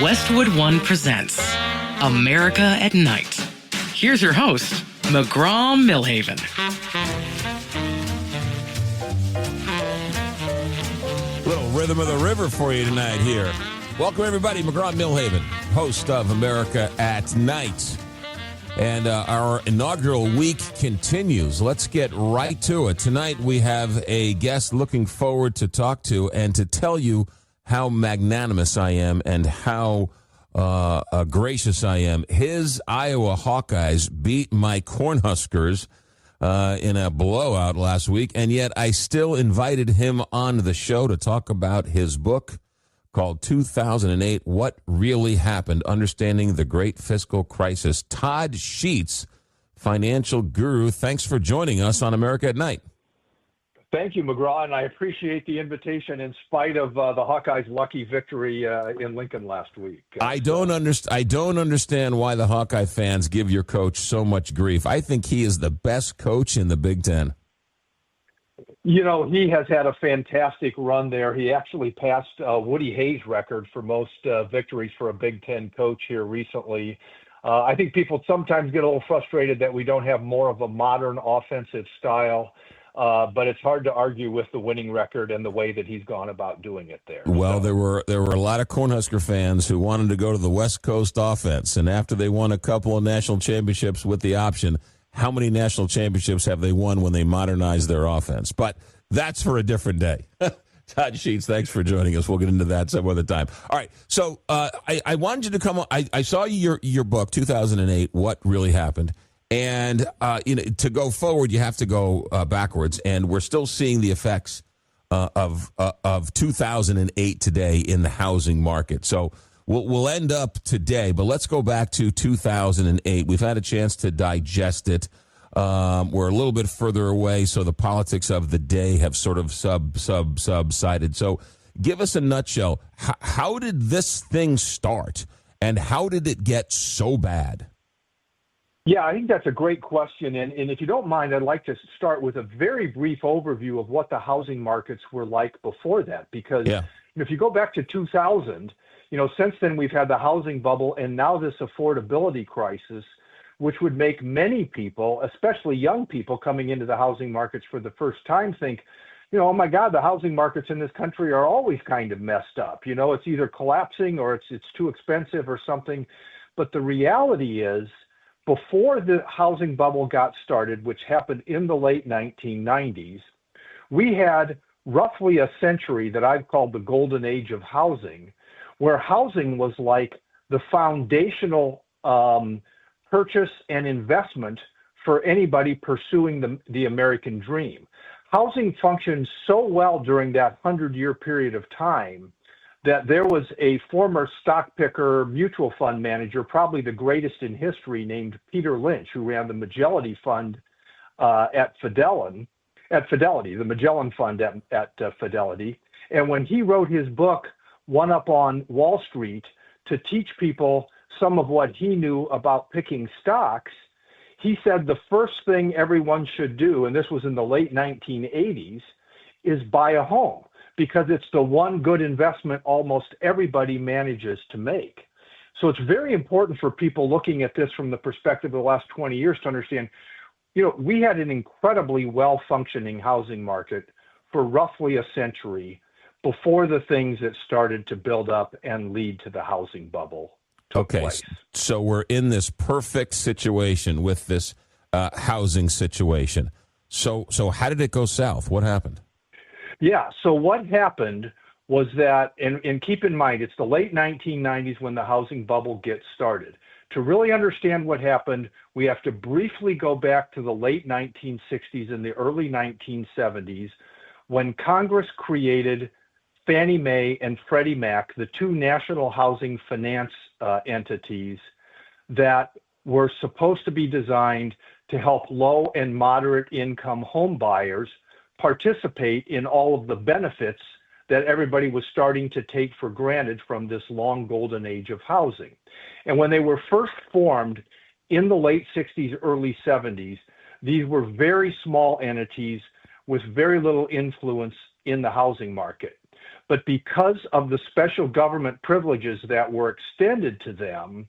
Westwood One presents America at Night. Here's your host, McGraw Milhaven. Little rhythm of the river for you tonight here. Welcome, everybody. McGraw Milhaven, host of America at Night. And our inaugural week continues. Let's get right to it. Tonight we have a guest looking forward to talk to and to tell you how magnanimous I am and how gracious I am. His Iowa Hawkeyes beat my Cornhuskers in a blowout last week, and yet I still invited him on the show to talk about his book called 2008, What Really Happened, Understanding the Great Fiscal Crisis. Todd Sheets, financial guru, thanks for joining us on America at Night. Thank you, McGraw, and I appreciate the invitation in spite of the Hawkeyes' lucky victory in Lincoln last week. I don't understand why the Hawkeye fans give your coach so much grief. I think he is the best coach in the Big Ten. You know, he has had a fantastic run there. He actually passed Woody Hayes' record for most victories for a Big Ten coach here recently. I think people sometimes get a little frustrated that we don't have more of a modern offensive style. But it's hard to argue with the winning record and the way that he's gone about doing it there. Well, there were a lot of Cornhusker fans who wanted to go to the West Coast offense, and after they won a couple of national championships with the option, how many national championships have they won when they modernized their offense? But that's for a different day. Todd Sheets, thanks for joining us. We'll get into that some other time. All right, so I wanted you to come on. I saw your book, 2008, What Really Happened. And to go forward, you have to go backwards, and we're still seeing the effects of 2008 today in the housing market. So we'll end up today, but let's go back to 2008. We've had a chance to digest it. We're a little bit further away, so the politics of the day have sort of subsided. So give us a nutshell. How did this thing start, and how did it get so bad? Yeah, I think that's a great question. And if you don't mind, I'd like to start with a very brief overview of what the housing markets were like before that. Because if you go back to 2000, since then we've had the housing bubble and now this affordability crisis, which would make many people, especially young people coming into the housing markets for the first time, think, oh my God, the housing markets in this country are always kind of messed up. It's either collapsing or it's too expensive or something. But the reality is, before the housing bubble got started, which happened in the late 1990s, we had roughly a century that I've called the golden age of housing, where housing was like the foundational purchase and investment for anybody pursuing the American dream. Housing functioned so well during that 100-year period of time that there was a former stock picker mutual fund manager, probably the greatest in history, named Peter Lynch, who ran the Magellan Fund at Fidelity, the Magellan Fund at Fidelity. And when he wrote his book, One Up on Wall Street, to teach people some of what he knew about picking stocks, he said the first thing everyone should do, and this was in the late 1980s, is buy a home, because it's the one good investment almost everybody manages to make. So it's very important for people looking at this from the perspective of the last 20 years to understand, we had an incredibly well-functioning housing market for roughly a century before the things that started to build up and lead to the housing bubble took place. So we're in this perfect situation with this housing situation. So how did it go south? What happened? Yeah, so what happened was that, and keep in mind, it's the late 1990s when the housing bubble gets started. To really understand what happened, we have to briefly go back to the late 1960s and the early 1970s when Congress created Fannie Mae and Freddie Mac, the two national housing finance entities that were supposed to be designed to help low and moderate income home buyers participate in all of the benefits that everybody was starting to take for granted from this long golden age of housing. And when they were first formed in the late 60s, early 70s, these were very small entities with very little influence in the housing market. But because of the special government privileges that were extended to them,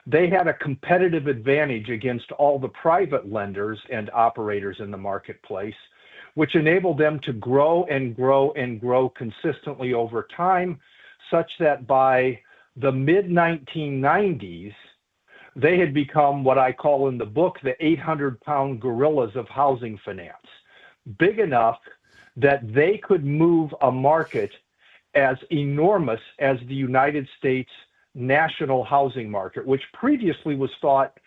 they had a competitive advantage against all the private lenders and operators in the marketplace, which enabled them to grow and grow and grow consistently over time, such that by the mid-1990s, they had become what I call in the book the 800-pound gorillas of housing finance, big enough that they could move a market as enormous as the United States national housing market, which previously was thought,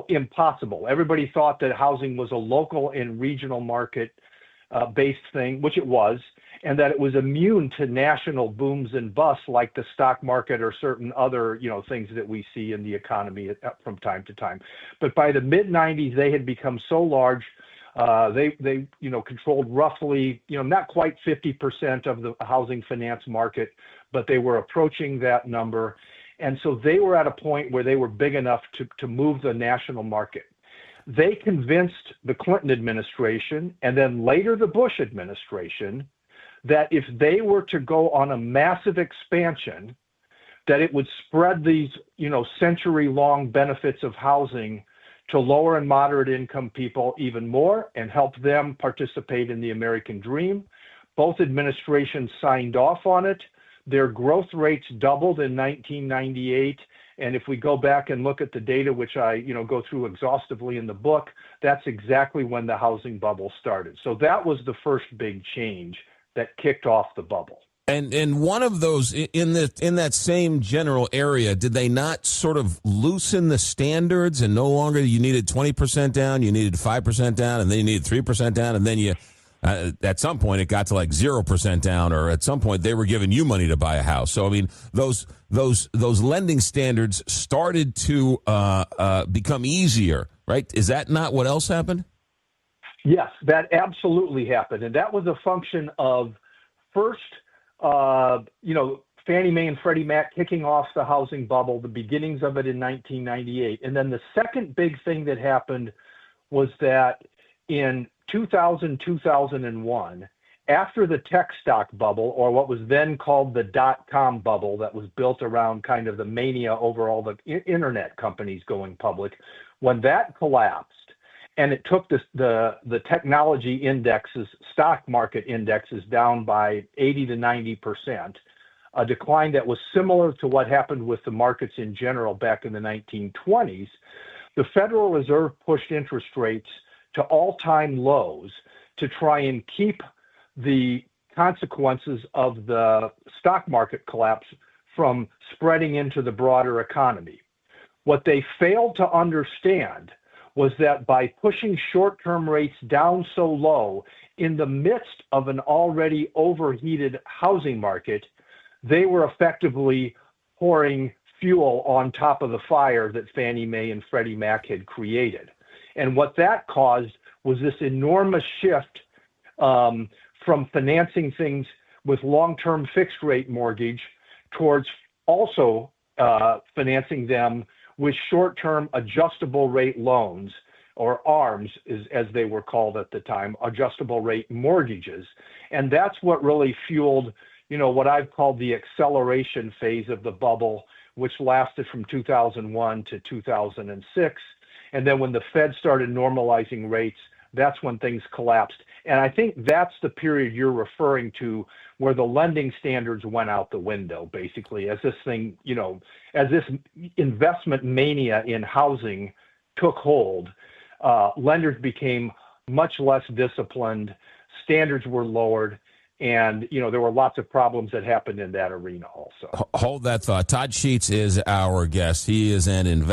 impossible. Everybody thought that housing was a local and regional market based thing, which it was, and that it was immune to national booms and busts like the stock market or certain other, things that we see in the economy from time to time. But by the mid-90s, they had become so large, they controlled roughly, not quite 50% of the housing finance market, but they were approaching that number. And so they were at a point where they were big enough to move the national market. They convinced the Clinton administration and then later the Bush administration that if they were to go on a massive expansion, that it would spread these, century-long benefits of housing to lower and moderate income people even more and help them participate in the American dream. Both administrations signed off on it. Their growth rates doubled in 1998. And if we go back and look at the data, which I go through exhaustively in the book, that's exactly when the housing bubble started. So that was the first big change that kicked off the bubble. And one of those in that same general area, did they not sort of loosen the standards and no longer you needed 20% down, you needed 5% down, and then you needed 3% down, and then you at some point it got to like 0% down, or at some point they were giving you money to buy a house. So I mean, those lending standards started to become easier, right? Is that not what else happened? Yes, that absolutely happened, and that was a function of first, Fannie Mae and Freddie Mac kicking off the housing bubble, the beginnings of it in 1998, and then the second big thing that happened was that in 2000, 2001, after the tech stock bubble, or what was then called the dot-com bubble that was built around kind of the mania over all the internet companies going public, when that collapsed and it took the technology indexes, stock market indexes down by 80 to 90%, a decline that was similar to what happened with the markets in general back in the 1920s, the Federal Reserve pushed interest rates to all-time lows to try and keep the consequences of the stock market collapse from spreading into the broader economy. What they failed to understand was that by pushing short-term rates down so low in the midst of an already overheated housing market, they were effectively pouring fuel on top of the fire that Fannie Mae and Freddie Mac had created. And what that caused was this enormous shift from financing things with long-term fixed-rate mortgage towards also financing them with short-term adjustable-rate loans, or ARMs, as they were called at the time, adjustable-rate mortgages. And that's what really fueled, what I've called the acceleration phase of the bubble, which lasted from 2001 to 2006. And then when the Fed started normalizing rates, that's when things collapsed. And I think that's the period you're referring to where the lending standards went out the window, basically, as this thing, as this investment mania in housing took hold, lenders became much less disciplined, standards were lowered, and, there were lots of problems that happened in that arena also. Hold that thought. Todd Sheets is our guest. He is an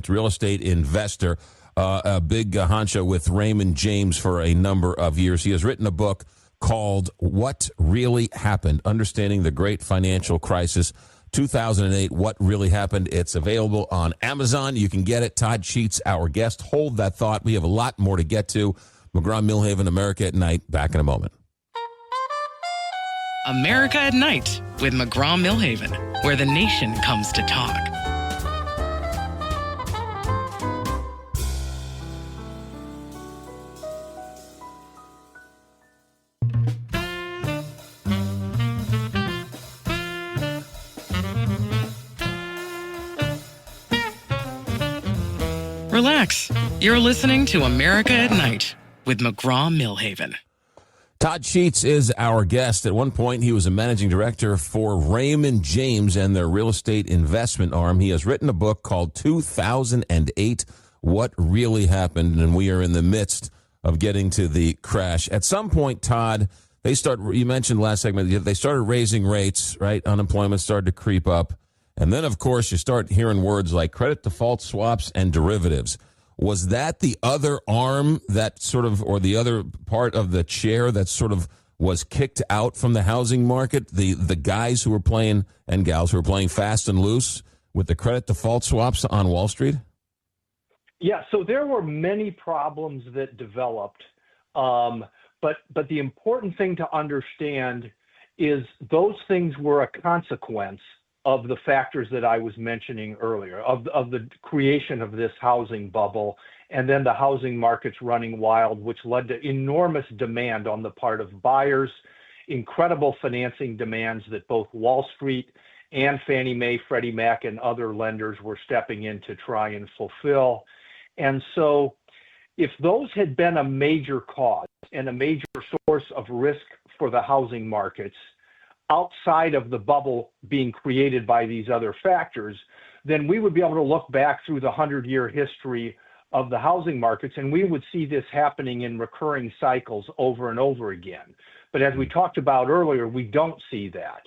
real estate investor, a big honcho with Raymond James for a number of years. He has written a book called What Really Happened, Understanding the Great Financial Crisis, 2008, What Really Happened. It's available on Amazon. You can get it. Todd Sheets, our guest. Hold that thought. We have a lot more to get to. McGraw Milhaven, America at Night. Back in a moment. America at Night with McGraw Milhaven, where the nation comes to talk. relax. You're listening to America at Night with McGraw Milhaven. Todd Sheets is our guest. At one point, he was a managing director for Raymond James and their real estate investment arm. He has written a book called 2008, What Really Happened, and we are in the midst of getting to the crash. At some point, Todd, you mentioned last segment, they started raising rates, right? Unemployment started to creep up. And then, of course, you start hearing words like credit default swaps and derivatives. Was that the other arm that sort of, or the other part of the chair that sort of was kicked out from the housing market? The guys who were playing, and gals who were playing fast and loose with the credit default swaps on Wall Street? Yeah, so there were many problems that developed. But the important thing to understand is those things were a consequence of the factors that I was mentioning earlier, of the creation of this housing bubble, and then the housing markets running wild, which led to enormous demand on the part of buyers, incredible financing demands that both Wall Street and Fannie Mae, Freddie Mac, and other lenders were stepping in to try and fulfill. And so if those had been a major cause and a major source of risk for the housing markets, outside of the bubble being created by these other factors, then we would be able to look back through the 100-year history of the housing markets, and we would see this happening in recurring cycles over and over again. But as we talked about earlier, we don't see that.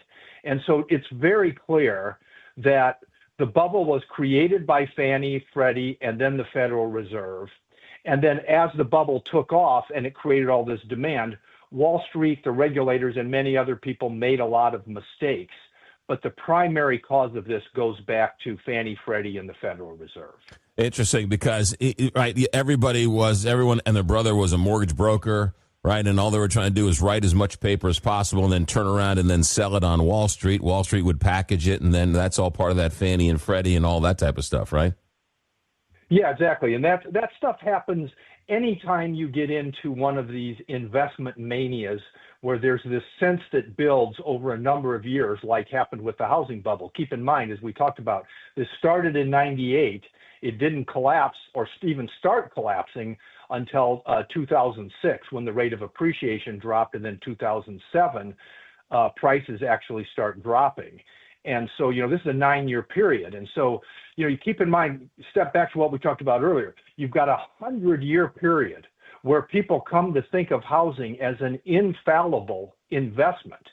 And so it's very clear that the bubble was created by Fannie, Freddie, and then the Federal Reserve. And then as the bubble took off and it created all this demand, Wall Street, the regulators, and many other people made a lot of mistakes. But the primary cause of this goes back to Fannie, Freddie, and the Federal Reserve. Interesting, because everyone and their brother was a mortgage broker, right? And all they were trying to do is write as much paper as possible and then turn around and then sell it on Wall Street. Wall Street would package it, and then that's all part of that Fannie and Freddie and all that type of stuff, right? Yeah, exactly. And that stuff happens anytime you get into one of these investment manias where there's this sense that builds over a number of years, like happened with the housing bubble. Keep in mind, as we talked about, this started in 98. It didn't collapse or even start collapsing until 2006, when the rate of appreciation dropped, and then 2007, prices actually start dropping. And so, this is a 9-year period. And so, you keep in mind, step back to what we talked about earlier. You've got a 100-year period where people come to think of housing as an infallible investment.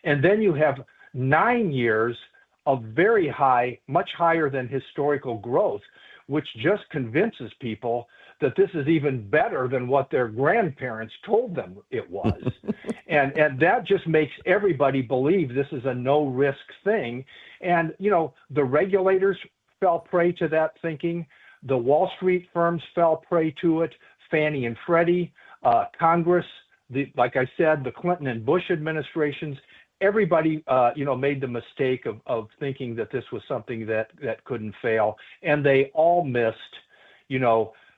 And then you have 9 years of very high, much higher than historical growth, which just convinces people that this is even better than what their grandparents told them it was. and that just makes everybody believe this is a no-risk thing. And, the regulators fell prey to that thinking. The Wall Street firms fell prey to it. Fannie and Freddie, Congress, like I said, the Clinton and Bush administrations, everybody, made the mistake of thinking that this was something that couldn't fail. And they all missed,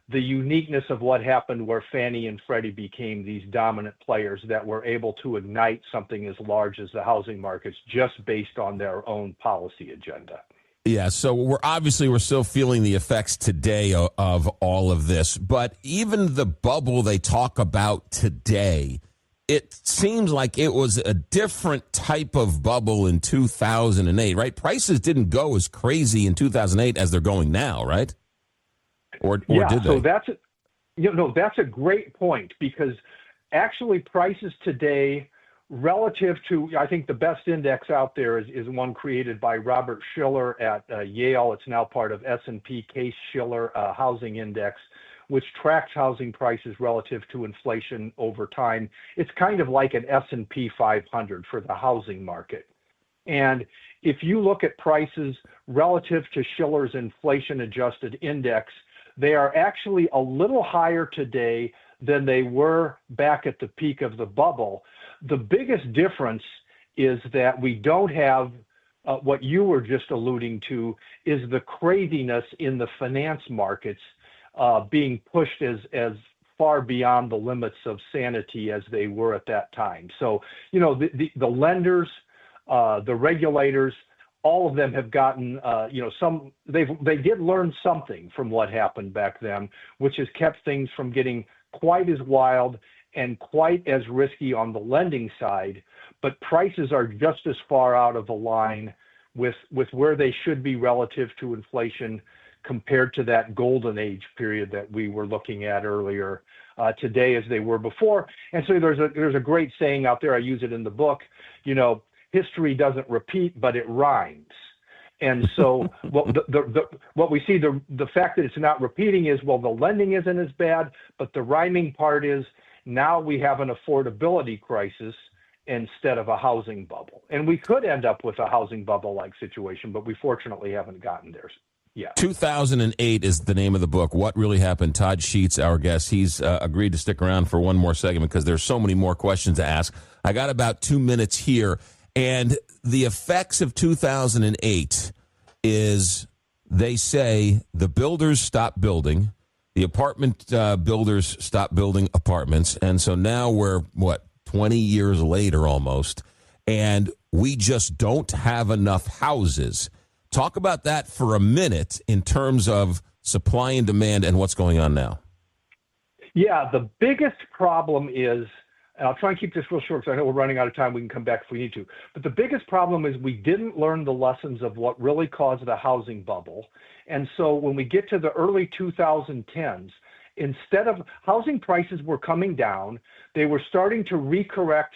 the uniqueness of what happened where Fannie and Freddie became these dominant players that were able to ignite something as large as the housing markets just based on their own policy agenda. Yeah, so we're still feeling the effects today of all of this. But even the bubble they talk about today, it seems like it was a different type of bubble in 2008, right? Prices didn't go as crazy in 2008 as they're going now, right? Or did they? So that's a great point, because actually prices today, relative to, I think the best index out there is one created by Robert Shiller at Yale. It's now part of S&P Case-Shiller Housing Index, which tracks housing prices relative to inflation over time. It's kind of like an S&P 500 for the housing market. And if you look at prices relative to Shiller's inflation-adjusted index, they are actually a little higher today than they were back at the peak of the bubble. The biggest difference is that we don't have what you were just alluding to, is the craziness in the finance markets being pushed as far beyond the limits of sanity as they were at that time. So, the lenders, the regulators, all of them have gotten, they did learn something from what happened back then, which has kept things from getting quite as wild and quite as risky on the lending side, but prices are just as far out of the line with where they should be relative to inflation compared to that golden age period that we were looking at earlier today as they were before. And so there's a great saying out there, I use it in the book, history doesn't repeat, but it rhymes. And so what we see, the fact that it's not repeating is, well, the lending isn't as bad, but the rhyming part is now we have an affordability crisis instead of a housing bubble. And we could end up with a housing bubble-like situation, but we fortunately haven't gotten there yet. 2008 is the name of the book. What Really Happened? Todd Sheets, our guest, he's agreed to stick around for one more segment because there's so many more questions to ask. I got about 2 minutes here. And the effects of 2008 is, they say, the builders stopped building, the apartment builders stopped building apartments, and so now we're, 20 years later almost, and we just don't have enough houses. Talk about that for a minute in terms of supply and demand and what's going on now. Yeah, the biggest problem is, and I'll try and keep this real short because I know we're running out of time. We can come back if we need to. But the biggest problem is we didn't learn the lessons of what really caused the housing bubble. And so when we get to the early 2010s, instead of housing prices were coming down, they were starting to recorrect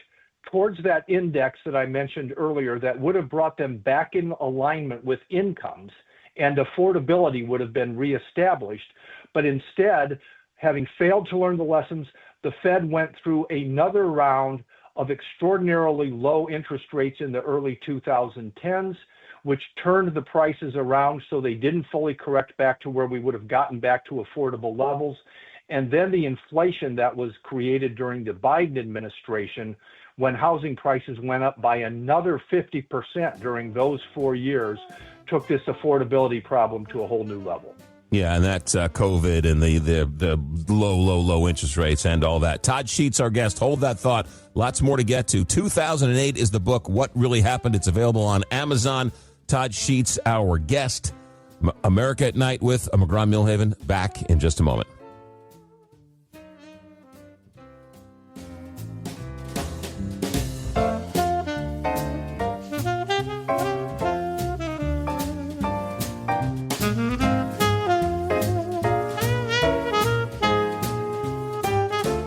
towards that index that I mentioned earlier that would have brought them back in alignment with incomes, and affordability would have been reestablished. But instead, having failed to learn the lessons, the Fed went through another round of extraordinarily low interest rates in the early 2010s, which turned the prices around so they didn't fully correct back to where we would have gotten back to affordable levels. And then the inflation that was created during the Biden administration, when housing prices went up by another 50% during those 4 years, took this affordability problem to a whole new level. Yeah, and that's COVID and the low interest rates and all that. Todd Sheets, our guest. Hold that thought. Lots more to get to. 2008 is the book, What Really Happened. It's available on Amazon. Todd Sheets, our guest. America at Night with McGraw Milhaven. Back in just a moment.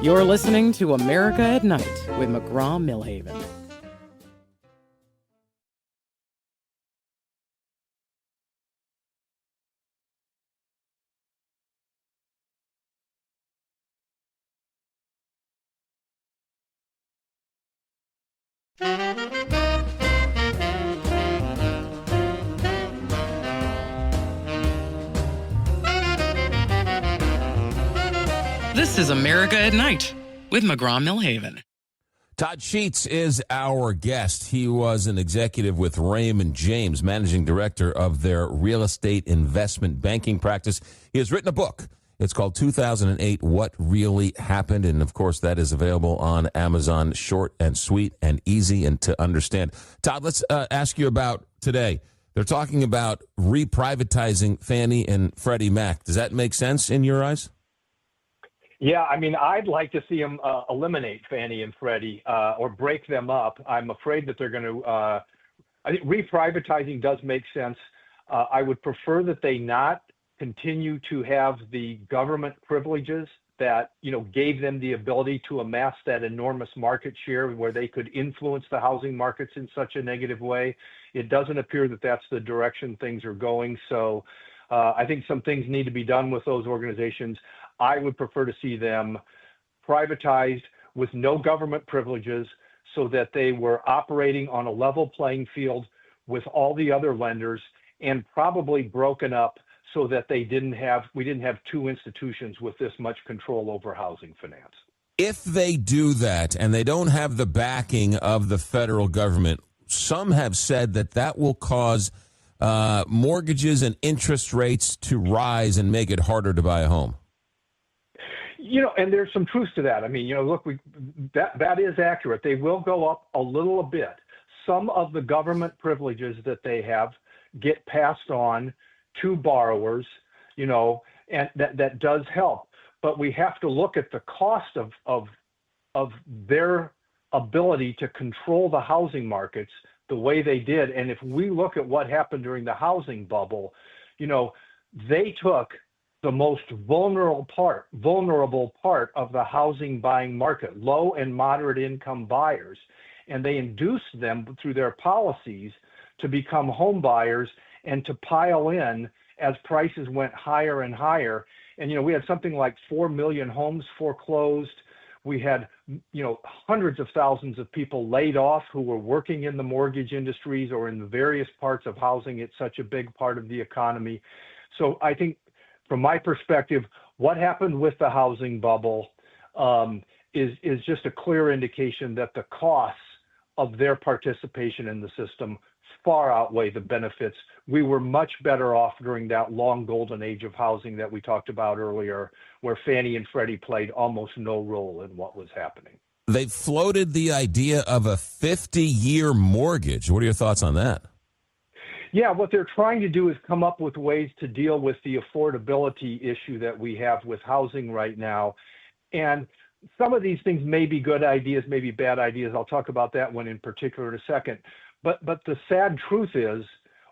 You're listening to America at Night with McGraw Milhaven. This is America at Night with McGraw Milhaven. Todd Sheets is our guest. He was an executive with Raymond James, managing director of their real estate investment banking practice. He has written a book. It's called 2008, What Really Happened. And, of course, that is available on Amazon, short and sweet and easy and to understand. Todd, let's ask you about today. They're talking about reprivatizing Fannie and Freddie Mac. Does that make sense in your eyes? Yeah, I mean, I'd like to see them eliminate Fannie and Freddie or break them up. I'm afraid that they're going to I think reprivatizing does make sense. I would prefer that they not continue to have the government privileges that, gave them the ability to amass that enormous market share where they could influence the housing markets in such a negative way. It doesn't appear that that's the direction things are going. So I think some things need to be done with those organizations. I would prefer to see them privatized with no government privileges so that they were operating on a level playing field with all the other lenders, and probably broken up so that we didn't have two institutions with this much control over housing finance. If they do that and they don't have the backing of the federal government, some have said that will cause mortgages and interest rates to rise and make it harder to buy a home. And there's some truth to that. I mean, look, that is accurate. They will go up a little bit. some of the government privileges that they have get passed on to borrowers, and that does help. But we have to look at the cost of their ability to control the housing markets the way they did. And if we look at what happened during the housing bubble, they took the most vulnerable part of the housing buying market, low and moderate income buyers, and they induced them through their policies to become home buyers and to pile in as prices went higher and higher. And, we had something like 4 million homes foreclosed. We had, hundreds of thousands of people laid off who were working in the mortgage industries or in the various parts of housing. It's such a big part of the economy. So I think from my perspective, what happened with the housing bubble is just a clear indication that the costs of their participation in the system far outweigh the benefits. We were much better off during that long golden age of housing that we talked about earlier, where Fannie and Freddie played almost no role in what was happening. They floated the idea of a 50-year mortgage. What are your thoughts on that? Yeah, what they're trying to do is come up with ways to deal with the affordability issue that we have with housing right now. And some of these things may be good ideas, maybe bad ideas. I'll talk about that one in particular in a second. But the sad truth is,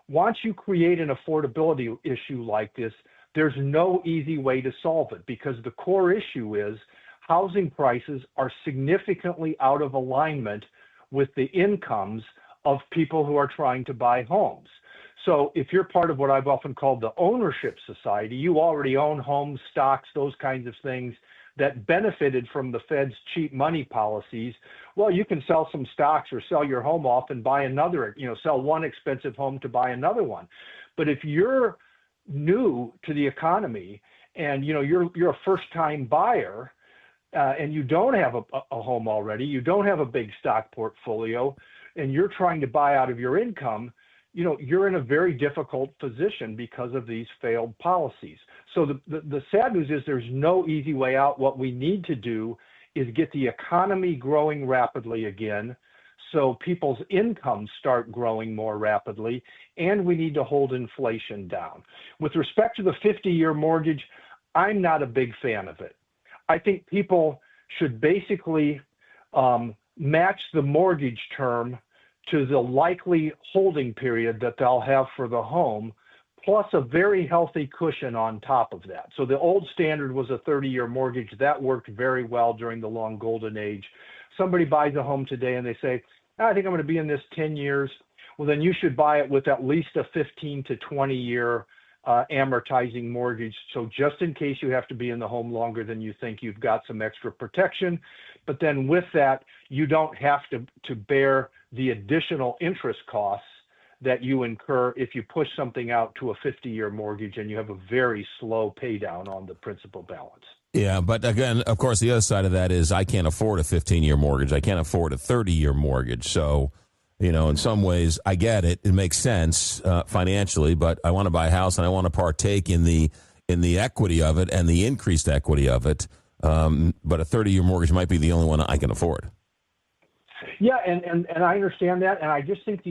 once you create an affordability issue like this, there's no easy way to solve it, because the core issue is housing prices are significantly out of alignment with the incomes of people who are trying to buy homes. So if you're part of what I've often called the ownership society, you already own homes, stocks, those kinds of things that benefited from the Fed's cheap money policies. Well, you can sell some stocks or sell your home off and buy another, sell one expensive home to buy another one. But if you're new to the economy and, you're a first-time buyer and you don't have a home already, you don't have a big stock portfolio, and you're trying to buy out of your income, you're in a very difficult position because of these failed policies. So the sad news is there's no easy way out. What we need to do is get the economy growing rapidly again, so people's incomes start growing more rapidly, and we need to hold inflation down. With respect to the 50-year mortgage, I'm not a big fan of it. I think people should basically match the mortgage term to the likely holding period that they'll have for the home, plus a very healthy cushion on top of that. So the old standard was a 30-year mortgage. That worked very well during the long golden age. Somebody buys a home today and they say, I think I'm going to be in this 10 years. Well, then you should buy it with at least a 15 to 20-year amortizing mortgage. So just in case you have to be in the home longer than you think, you've got some extra protection. But then with that, you don't have to bear the additional interest costs that you incur if you push something out to a 50-year mortgage and you have a very slow pay down on the principal balance. Yeah, but again, of course, the other side of that is I can't afford a 15-year mortgage. I can't afford a 30-year mortgage. So, in some ways, I get it. It makes sense financially, but I want to buy a house and I want to partake in the equity of it and the increased equity of it. But a 30-year mortgage might be the only one I can afford. Yeah, and I understand that, and I just think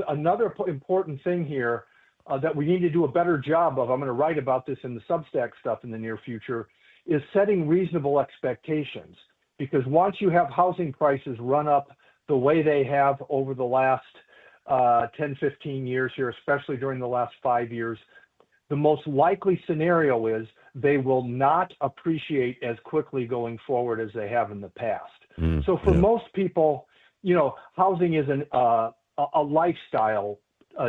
another important thing here that we need to do a better job of, I'm going to write about this in the Substack stuff in the near future, is setting reasonable expectations. Because once you have housing prices run up the way they have over the last 10, 15 years here, especially during the last 5 years, the most likely scenario is they will not appreciate as quickly going forward as they have in the past. So for most people, housing is a lifestyle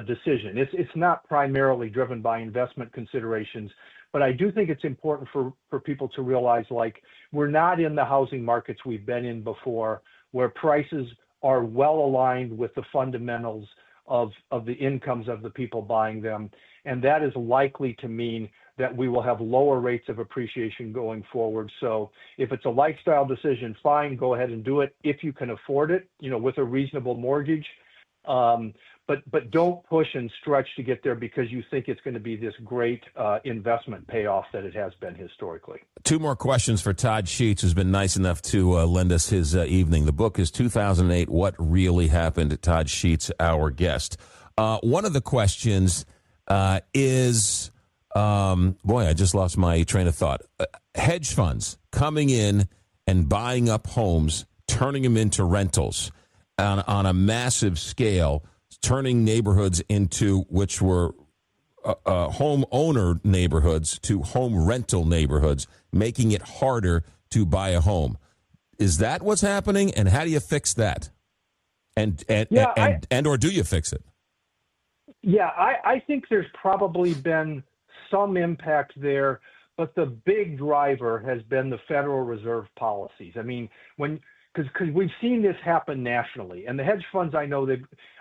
decision. It's not primarily driven by investment considerations, but I do think it's important for people to realize, we're not in the housing markets we've been in before, where prices are well aligned with the fundamentals of the incomes of the people buying them. And that is likely to mean that we will have lower rates of appreciation going forward. So if it's a lifestyle decision, fine, go ahead and do it if you can afford it, with a reasonable mortgage. But don't push and stretch to get there because you think it's going to be this great investment payoff that it has been historically. Two more questions for Todd Sheets, who's been nice enough to lend us his evening. The book is 2008, What Really Happened? Todd Sheets, our guest. One of the questions is, boy, I just lost my train of thought. Hedge funds coming in and buying up homes, turning them into rentals on a massive scale, turning neighborhoods into which were homeowner neighborhoods to home rental neighborhoods, making it harder to buy a home. Is that what's happening? And how do you fix that? And or do you fix it? Yeah, I think there's probably been some impact there, but the big driver has been the Federal Reserve policies. I mean, because we've seen this happen nationally, and the hedge funds, I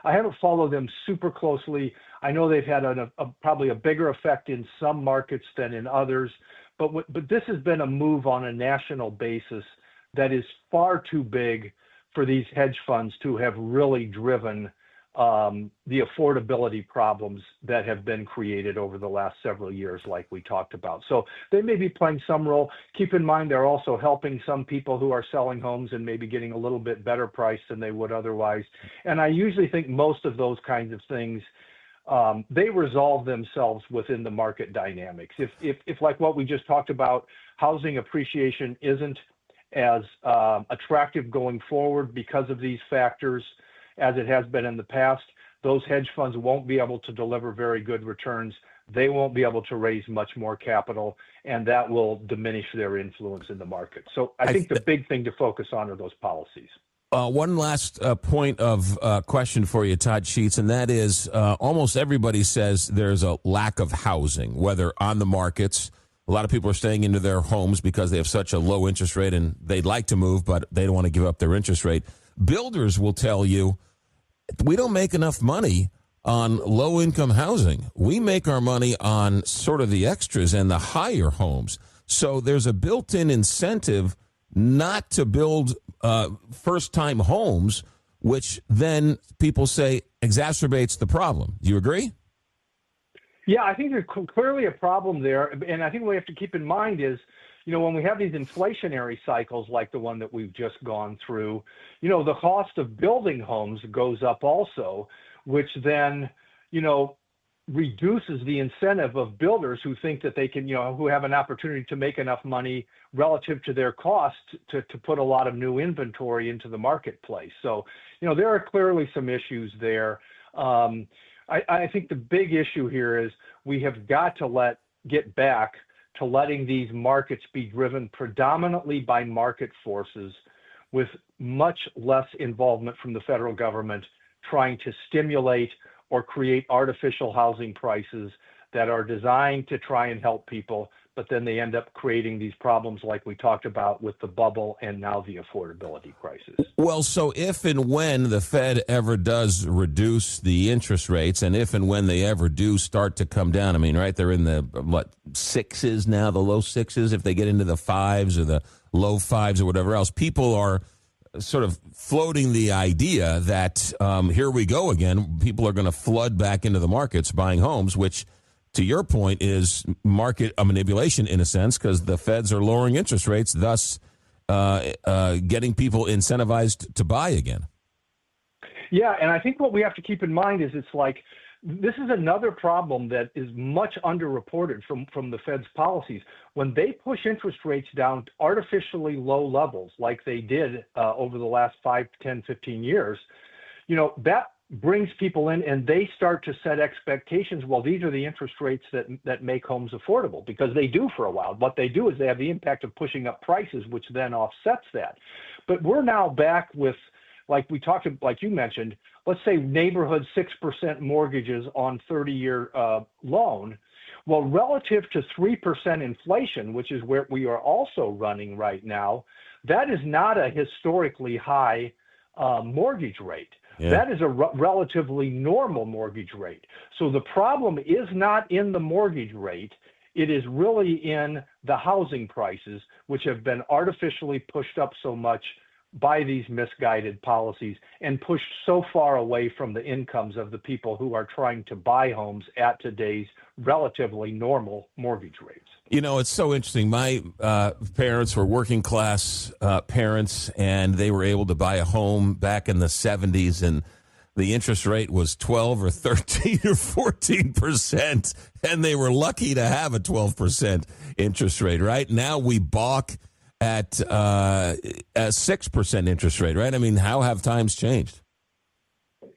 haven't followed them super closely. I know they've had probably a bigger effect in some markets than in others, but this has been a move on a national basis that is far too big for these hedge funds to have really driven the affordability problems that have been created over the last several years, like we talked about. So they may be playing some role. Keep in mind, they're also helping some people who are selling homes and maybe getting a little bit better price than they would otherwise. And I usually think most of those kinds of things, they resolve themselves within the market dynamics. If like what we just talked about, housing appreciation isn't as attractive going forward because of these factors as it has been in the past, those hedge funds won't be able to deliver very good returns. They won't be able to raise much more capital, and that will diminish their influence in the market. So I think the big thing to focus on are those policies. One last point of question for you, Todd Sheets, and that is almost everybody says there's a lack of housing, whether on the markets. A lot of people are staying into their homes because they have such a low interest rate and they'd like to move, but they don't want to give up their interest rate. Builders will tell you, we don't make enough money on low-income housing. We make our money on sort of the extras and the higher homes. So there's a built-in incentive not to build first-time homes, which then people say exacerbates the problem. Do you agree? Yeah, I think there's clearly a problem there. And I think what we have to keep in mind is, when we have these inflationary cycles like the one that we've just gone through, the cost of building homes goes up also, which then, reduces the incentive of builders who think that they can, who have an opportunity to make enough money relative to their cost to put a lot of new inventory into the marketplace. So, there are clearly some issues there. I think the big issue here is we have got to get back to letting these markets be driven predominantly by market forces with much less involvement from the federal government trying to stimulate or create artificial housing prices that are designed to try and help people, but then they end up creating these problems like we talked about with the bubble and now the affordability crisis. Well, so if and when the Fed ever does reduce the interest rates, and if and when they ever do start to come down, I mean, right, they're in the, sixes now, the low sixes, if they get into the fives or the low fives or whatever else, people are sort of floating the idea that here we go again, people are going to flood back into the markets buying homes, which to your point is market manipulation in a sense, because the feds are lowering interest rates, thus getting people incentivized to buy again. Yeah, and I think what we have to keep in mind is this is another problem that is much underreported from the Fed's policies. When they push interest rates down to artificially low levels like they did over the last 5, 10, 15 years, that brings people in and they start to set expectations. Well, these are the interest rates that make homes affordable, because they do for a while. What they do is they have the impact of pushing up prices, which then offsets that. But we're now back with, like you mentioned, let's say neighborhood 6% mortgages on 30-year loan. Well, relative to 3% inflation, which is where we are also running right now, that is not a historically high mortgage rate. Yeah. That is a relatively normal mortgage rate. So the problem is not in the mortgage rate. It is really in the housing prices, which have been artificially pushed up so much by these misguided policies and pushed so far away from the incomes of the people who are trying to buy homes at today's relatively normal mortgage rates. You know, it's so interesting. My parents were working class parents, and they were able to buy a home back in the 70s, and the interest rate was 12 or 13 or 14%, and they were lucky to have a 12% interest rate, right? Now we balk at a 6% interest rate, right? I mean, how have times changed?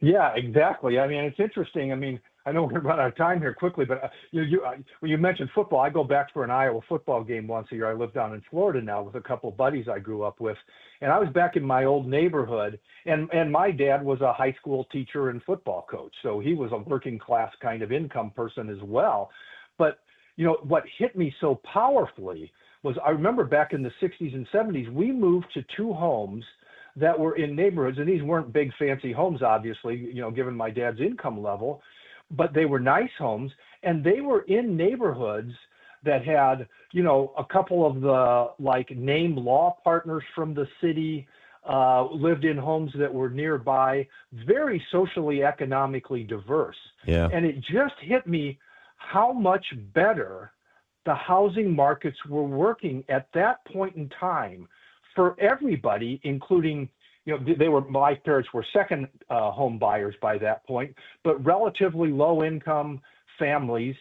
Yeah, exactly. I mean, it's interesting. I mean, I know we're going to run out of time here quickly, but when you mentioned football, I go back for an Iowa football game once a year. I live down in Florida now with a couple of buddies I grew up with, and I was back in my old neighborhood, and my dad was a high school teacher and football coach, so he was a working class kind of income person as well. But, you know, what hit me so powerfully was I remember back in the 60s and 70s, we moved to two homes that were in neighborhoods, and these weren't big fancy homes, obviously, you know, given my dad's income level, but they were nice homes, and they were in neighborhoods that had, you know, a couple of the like name law partners from the city lived in homes that were nearby, very socially, economically diverse. Yeah. And it just hit me how much better the housing markets were working at that point in time for everybody, including, you know, my parents were second home buyers by that point, but relatively low income families,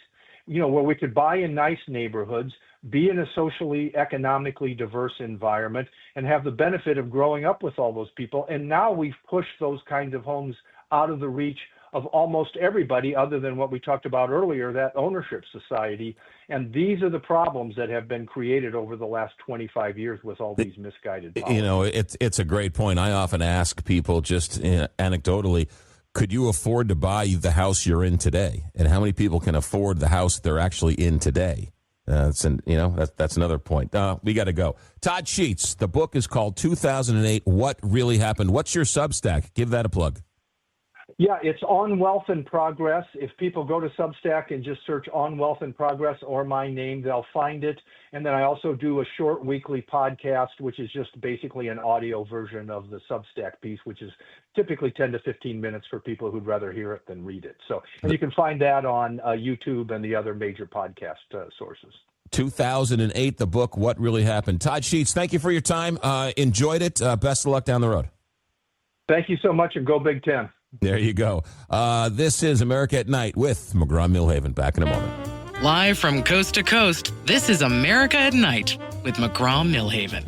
you know, where we could buy in nice neighborhoods, be in a socially, economically diverse environment, and have the benefit of growing up with all those people. And now we've pushed those kinds of homes out of the reach of almost everybody other than what we talked about earlier, that ownership society. And these are the problems that have been created over the last 25 years with all these misguided policies. You know, it's a great point. I often ask people just anecdotally, could you afford to buy the house you're in today? And how many people can afford the house they're actually in today? That's another point. We got to go. Todd Sheets, the book is called 2008, What Really Happened. What's your Substack? Give that a plug. Yeah, it's On Wealth in Progress. If people go to Substack and just search On Wealth in Progress or my name, they'll find it. And then I also do a short weekly podcast, which is just basically an audio version of the Substack piece, which is typically 10 to 15 minutes for people who'd rather hear it than read it. So, and you can find that on YouTube and the other major podcast sources. 2008, the book, What Really Happened. Todd Sheets, thank you for your time. Enjoyed it. Best of luck down the road. Thank you so much, and go Big Ten. There you go. This is America at Night with McGraw Milhaven. Back in a moment. Live from coast to coast, this is America at Night with McGraw Milhaven.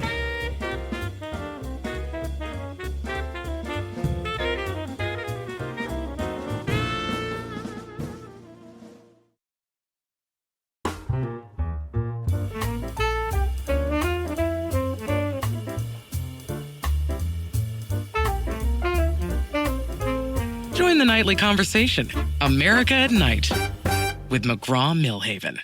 Join the nightly conversation, America at Night, with McGraw Milhaven.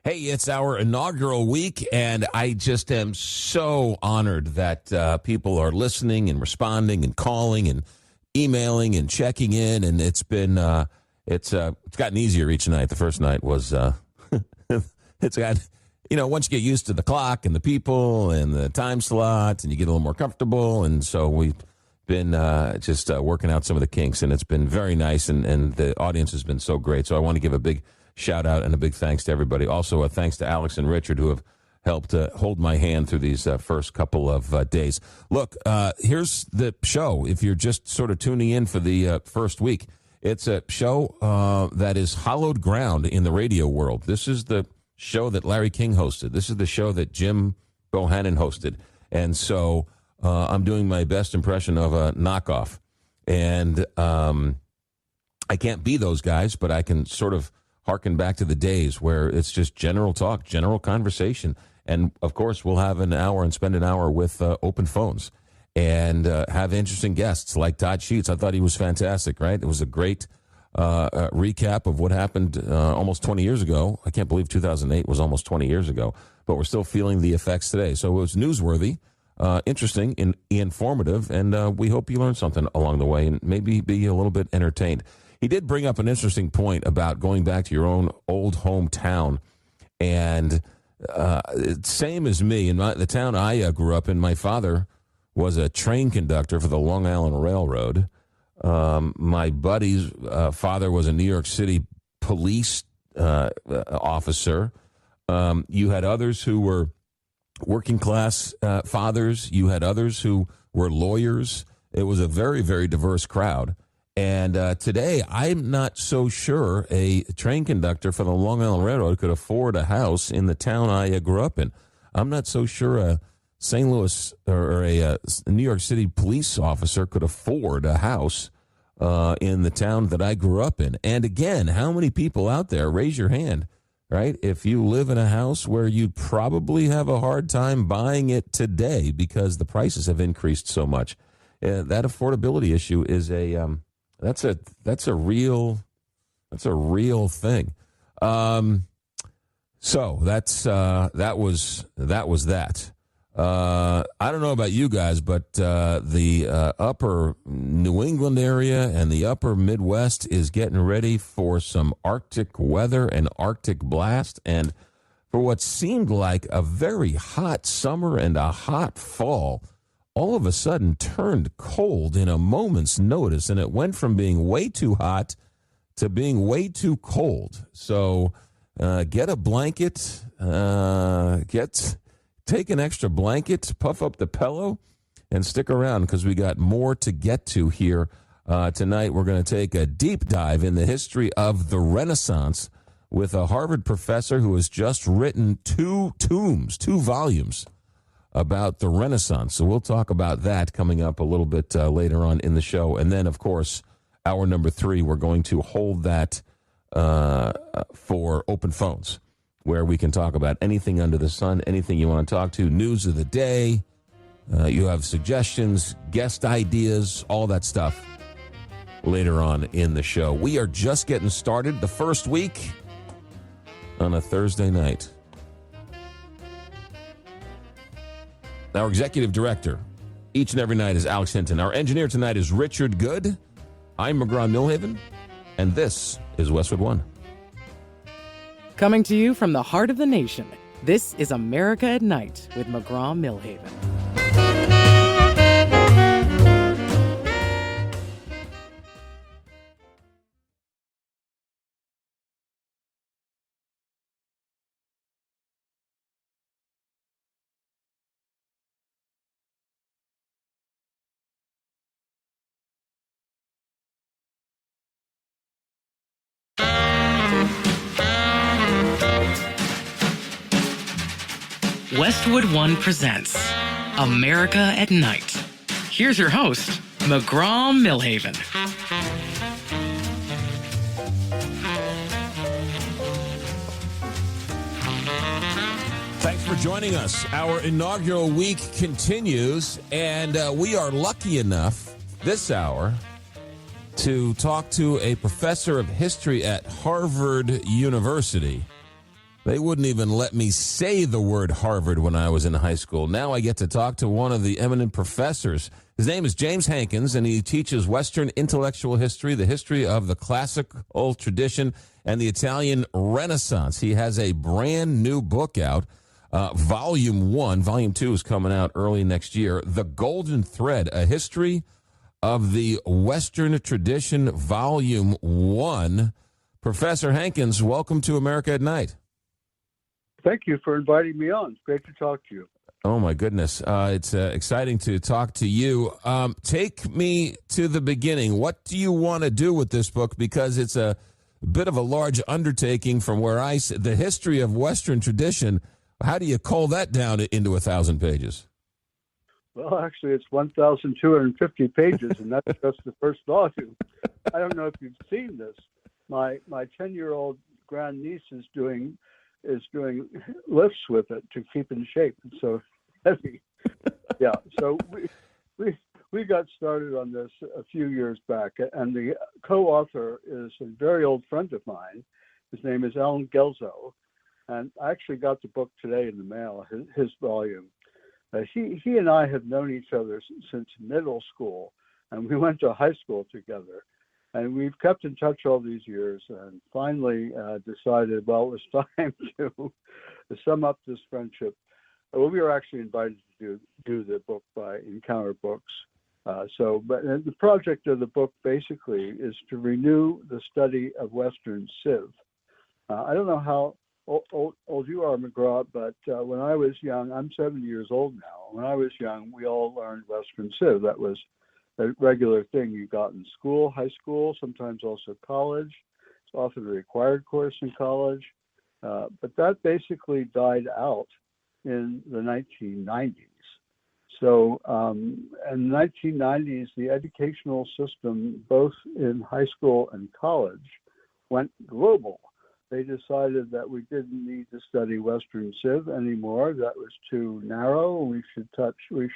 Hey, it's our inaugural week, and I just am so honored that people are listening and responding and calling and emailing and checking in, and it's been it's gotten easier each night. The first night was it's got, you know, once you get used to the clock and the people and the time slot, and you get a little more comfortable, and so we've been just working out some of the kinks, and it's been very nice, and the audience has been so great. So I want to give a big shout out and a big thanks to everybody. Also, a thanks to Alex and Richard, who have helped hold my hand through these first couple of days. Look, here's the show. If you're just sort of tuning in for the first week, it's a show that is hallowed ground in the radio world. This is the show that Larry King hosted. This is the show that Jim Bohannon hosted. And so I'm doing my best impression of a knockoff. And I can't be those guys, but I can sort of harken back to the days where it's just general talk, general conversation. And, of course, we'll have an hour and spend an hour with open phones and have interesting guests like Todd Sheets. I thought he was fantastic, right? It was a great recap of what happened almost 20 years ago. I can't believe 2008 was almost 20 years ago, but we're still feeling the effects today. So it was newsworthy, interesting, and informative, and we hope you learned something along the way and maybe be a little bit entertained. He did bring up an interesting point about going back to your own old hometown, and same as me, in the town I grew up in, my father was a train conductor for the Long Island Railroad. My buddy's father was a New York City police officer. You had others who were working class fathers. You had others who were lawyers. It was a very, very diverse crowd. And today, I'm not so sure a train conductor for the Long Island Railroad could afford a house in the town I grew up in. I'm not so sure a St. Louis or a New York City police officer could afford a house in the town that I grew up in. And again, how many people out there, raise your hand, right? If you live in a house where you'd probably have a hard time buying it today because the prices have increased so much. That affordability issue is that's a real thing. So that was that. I don't know about you guys, but the upper New England area and the upper Midwest is getting ready for some Arctic weather and Arctic blast. And for what seemed like a very hot summer and a hot fall, all of a sudden turned cold in a moment's notice. And it went from being way too hot to being way too cold. So get a blanket, take an extra blanket, puff up the pillow, and stick around because we got more to get to here tonight. We're going to take a deep dive in the history of the Renaissance with a Harvard professor who has just written two volumes about the Renaissance. So we'll talk about that coming up a little bit later on in the show. And then, of course, hour number 3, we're going to hold that for open phones, where we can talk about anything under the sun, anything you want to talk to, news of the day. You have suggestions, guest ideas, all that stuff later on in the show. We are just getting started the first week on a Thursday night. Our executive director each and every night is Alex Hinton. Our engineer tonight is Richard Good. I'm McGraw Milhaven, and this is Westwood One. Coming to you from the heart of the nation, this is America at Night with McGraw Milhaven. Westwood One presents America at Night. Here's your host, McGraw Milhaven. Thanks for joining us. Our inaugural week continues, and we are lucky enough this hour to talk to a professor of history at Harvard University. They wouldn't even let me say the word Harvard when I was in high school. Now I get to talk to one of the eminent professors. His name is James Hankins, and he teaches Western intellectual history, the history of the classical tradition, and the Italian Renaissance. He has a brand new book out, Volume 1. Volume 2 is coming out early next year. The Golden Thread, a history of the Western tradition, Volume 1. Professor Hankins, welcome to America at Night. Thank you for inviting me on. It's great to talk to you. Oh, my goodness. It's exciting to talk to you. Take me to the beginning. What do you want to do with this book? Because it's a bit of a large undertaking from where I sit. The history of Western tradition, how do you cull that down into 1,000 pages? Well, actually, it's 1,250 pages, and that's just the first volume. I don't know if you've seen this. My 10-year-old grandniece is doing lifts with it to keep in shape. It's so heavy. Yeah. So we got started on this a few years back, and the co-author is a very old friend of mine. His name is Alan Gelzo, and I actually got the book today in the mail, his volume. He and I have known each other since middle school, and we went to high school together. And we've kept in touch all these years, and finally decided, well, it was time to sum up this friendship Well, we were actually invited to do the book by Encounter Books. But the project of the book basically is to renew the study of Western Civ. I don't know how old you are, McGraw, but when I was young, I'm 70 years old now. When I was young, we all learned Western Civ. That was a regular thing you got in school, high school, sometimes also college. It's often a required course in college. But that basically died out in the 1990s. So in the 1990s, the educational system, both in high school and college, went global. They decided that we didn't need to study Western Civ anymore. That was too narrow. We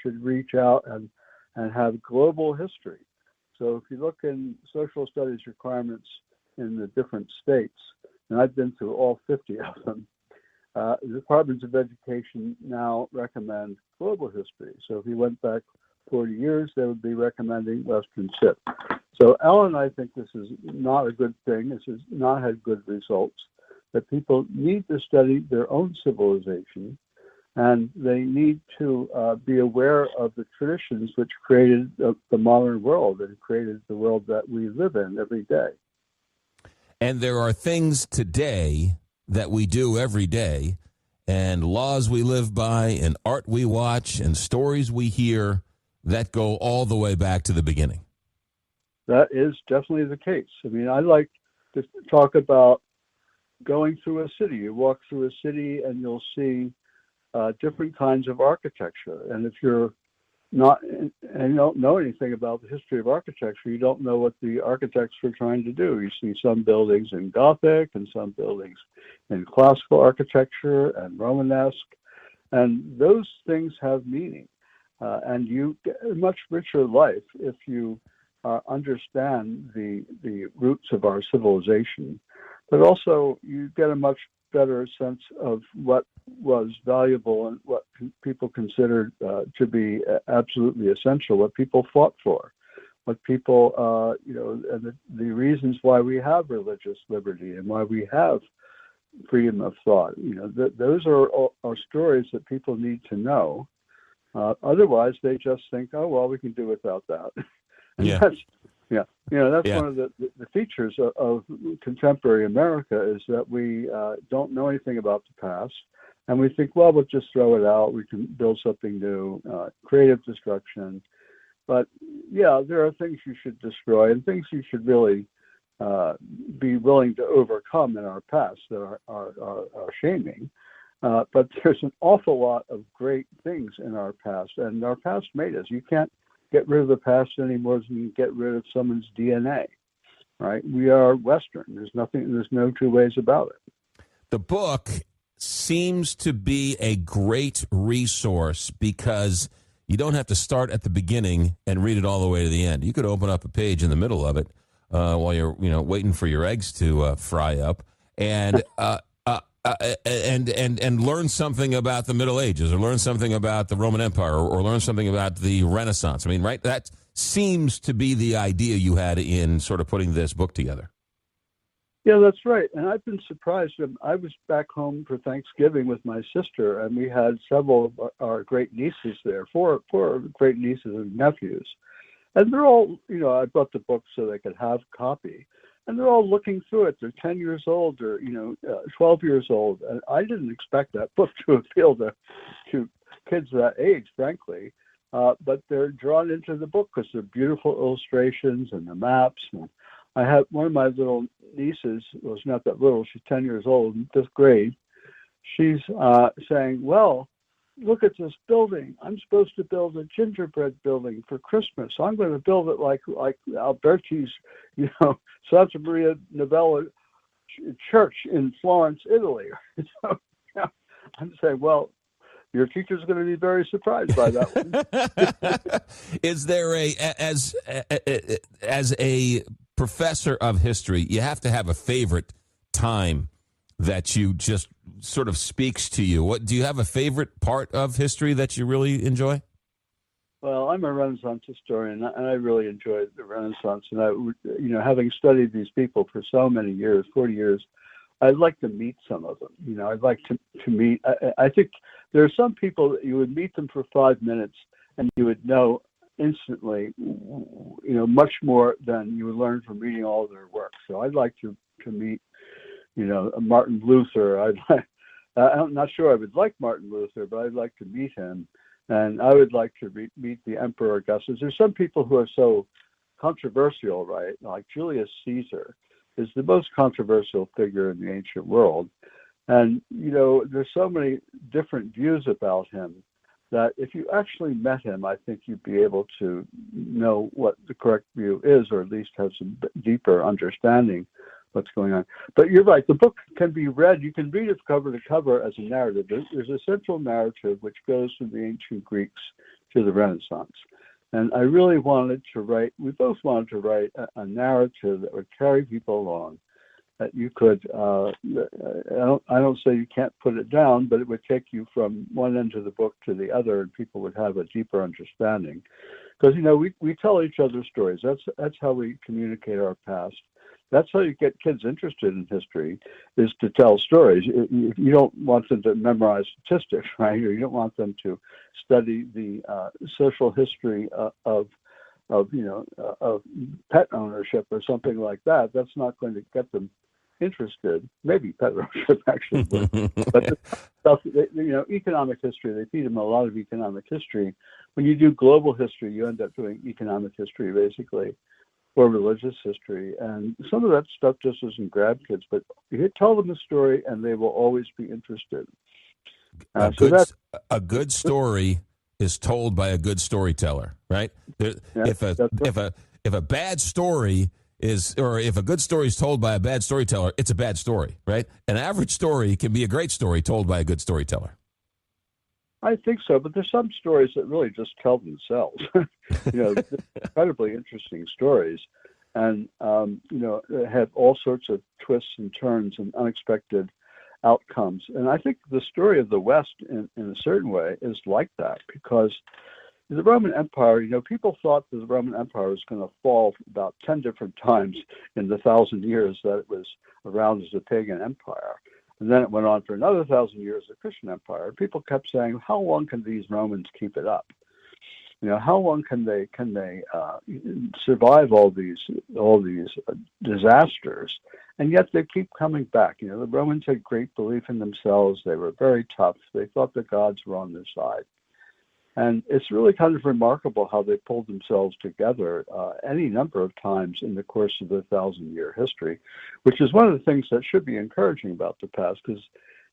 should reach out and have global history. So if you look in social studies requirements in the different states, and I've been through all 50 of them, the Departments of Education now recommend global history. So if you went back 40 years, they would be recommending Western Civ. So Alan and I think this is not a good thing. This has not had good results, that people need to study their own civilization, and they need to be aware of the traditions which created the modern world and created the world that we live in every day. And there are things today that we do every day, and laws we live by, and art we watch, and stories we hear that go all the way back to the beginning. That is definitely the case. I mean, I like to talk about going through a city. You walk through a city and you'll see different kinds of architecture. And if you're not, and you don't know anything about the history of architecture, you don't know what the architects were trying to do. You see some buildings in Gothic and some buildings in classical architecture and Romanesque, and those things have meaning. And you get a much richer life if you understand the roots of our civilization, but also you get a much better sense of what was valuable and what people considered to be absolutely essential, what people fought for, what people, and the reasons why we have religious liberty and why we have freedom of thought. Those are stories that people need to know. Otherwise, they just think, oh, well, we can do without that. And yeah. That's one of the features of contemporary America is that we don't know anything about the past, and we think, well, we'll just throw it out. We can build something new, creative destruction. But yeah, there are things you should destroy and things you should really be willing to overcome in our past that are shaming. But there's an awful lot of great things in our past, and our past made us. You can't get rid of the past any more than you get rid of someone's DNA, right? We are Western. There's no two ways about it. The book seems to be a great resource because you don't have to start at the beginning and read it all the way to the end. You could open up a page in the middle of it while you're waiting for your eggs to fry up, and and learn something about the Middle Ages, or learn something about the Roman Empire, or learn something about the Renaissance. I mean, right? That seems to be the idea you had in sort of putting this book together. Yeah, that's right. And I've been surprised. I was back home for Thanksgiving with my sister, and we had several of our great nieces there, four great nieces and nephews. And they're all, I brought the book so they could have a copy. And they're all looking through it. They're 10 years old or, 12 years old. And I didn't expect that book to appeal to kids that age, frankly. But they're drawn into the book because they're beautiful illustrations and the maps. And I had one of my little nieces, well, she's not that little, she's 10 years old, in 5th grade. She's saying, well, look at this building. I'm supposed to build a gingerbread building for Christmas. So I'm going to build it like Alberti's, Santa Maria Novella church in Florence, Italy. So I'm saying, well, your teacher's going to be very surprised by that one. Is there as a professor of history, you have to have a favorite time that you just sort of speaks to you? What do you have a favorite part of history that you really enjoy? Well, I'm a Renaissance historian, and I really enjoyed the Renaissance. And having studied these people for so many years, 40 years, I'd like to meet some of them. I'd like to meet. I think there are some people that you would meet them for 5 minutes and you would know instantly, much more than you would learn from reading all of their work. So I'd like to meet, Martin Luther. I'm not sure I would like Martin Luther, but I'd like to meet him. And I would like to meet the Emperor Augustus. There's some people who are so controversial, right? Like Julius Caesar is the most controversial figure in the ancient world. And, there's so many different views about him that if you actually met him, I think you'd be able to know what the correct view is, or at least have some deeper understanding what's going on. But you're right, the book can be read, you can read it cover to cover as a narrative. There's a central narrative which goes from the ancient Greeks to the Renaissance. And I really wanted to write, we both wanted to write a narrative that would carry people along, that you could, I don't say you can't put it down, but it would take you from one end of the book to the other, and people would have a deeper understanding. Because, we tell each other stories. That's how we communicate our past. That's how you get kids interested in history, is to tell stories. You don't want them to memorize statistics, right? Or you don't want them to study the social history of pet ownership or something like that. That's not going to get them interested. Maybe pet ownership actually, but stuff, economic history. They feed them a lot of economic history. When you do global history, you end up doing economic history basically, or religious history, and some of that stuff just doesn't grab kids. But you tell them a story, and they will always be interested. A good story is told by a good storyteller, right? If a bad story is, or if a good story is told by a bad storyteller, it's a bad story, right? An average story can be a great story told by a good storyteller. I think so, but there's some stories that really just tell themselves. Incredibly interesting stories, and have all sorts of twists and turns and unexpected outcomes. And I think the story of the West, in a certain way, is like that, because the Roman Empire, people thought that the Roman Empire was going to fall about 10 different times in the 1,000 years that it was around as a pagan empire. And then it went on for another 1,000 years as a Christian empire. People kept saying, how long can these Romans keep it up? How long can they survive all these disasters? And yet they keep coming back. The Romans had great belief in themselves. They were very tough. They thought the gods were on their side. And it's really kind of remarkable how they pulled themselves together any number of times in the course of the 1,000-year history, which is one of the things that should be encouraging about the past, because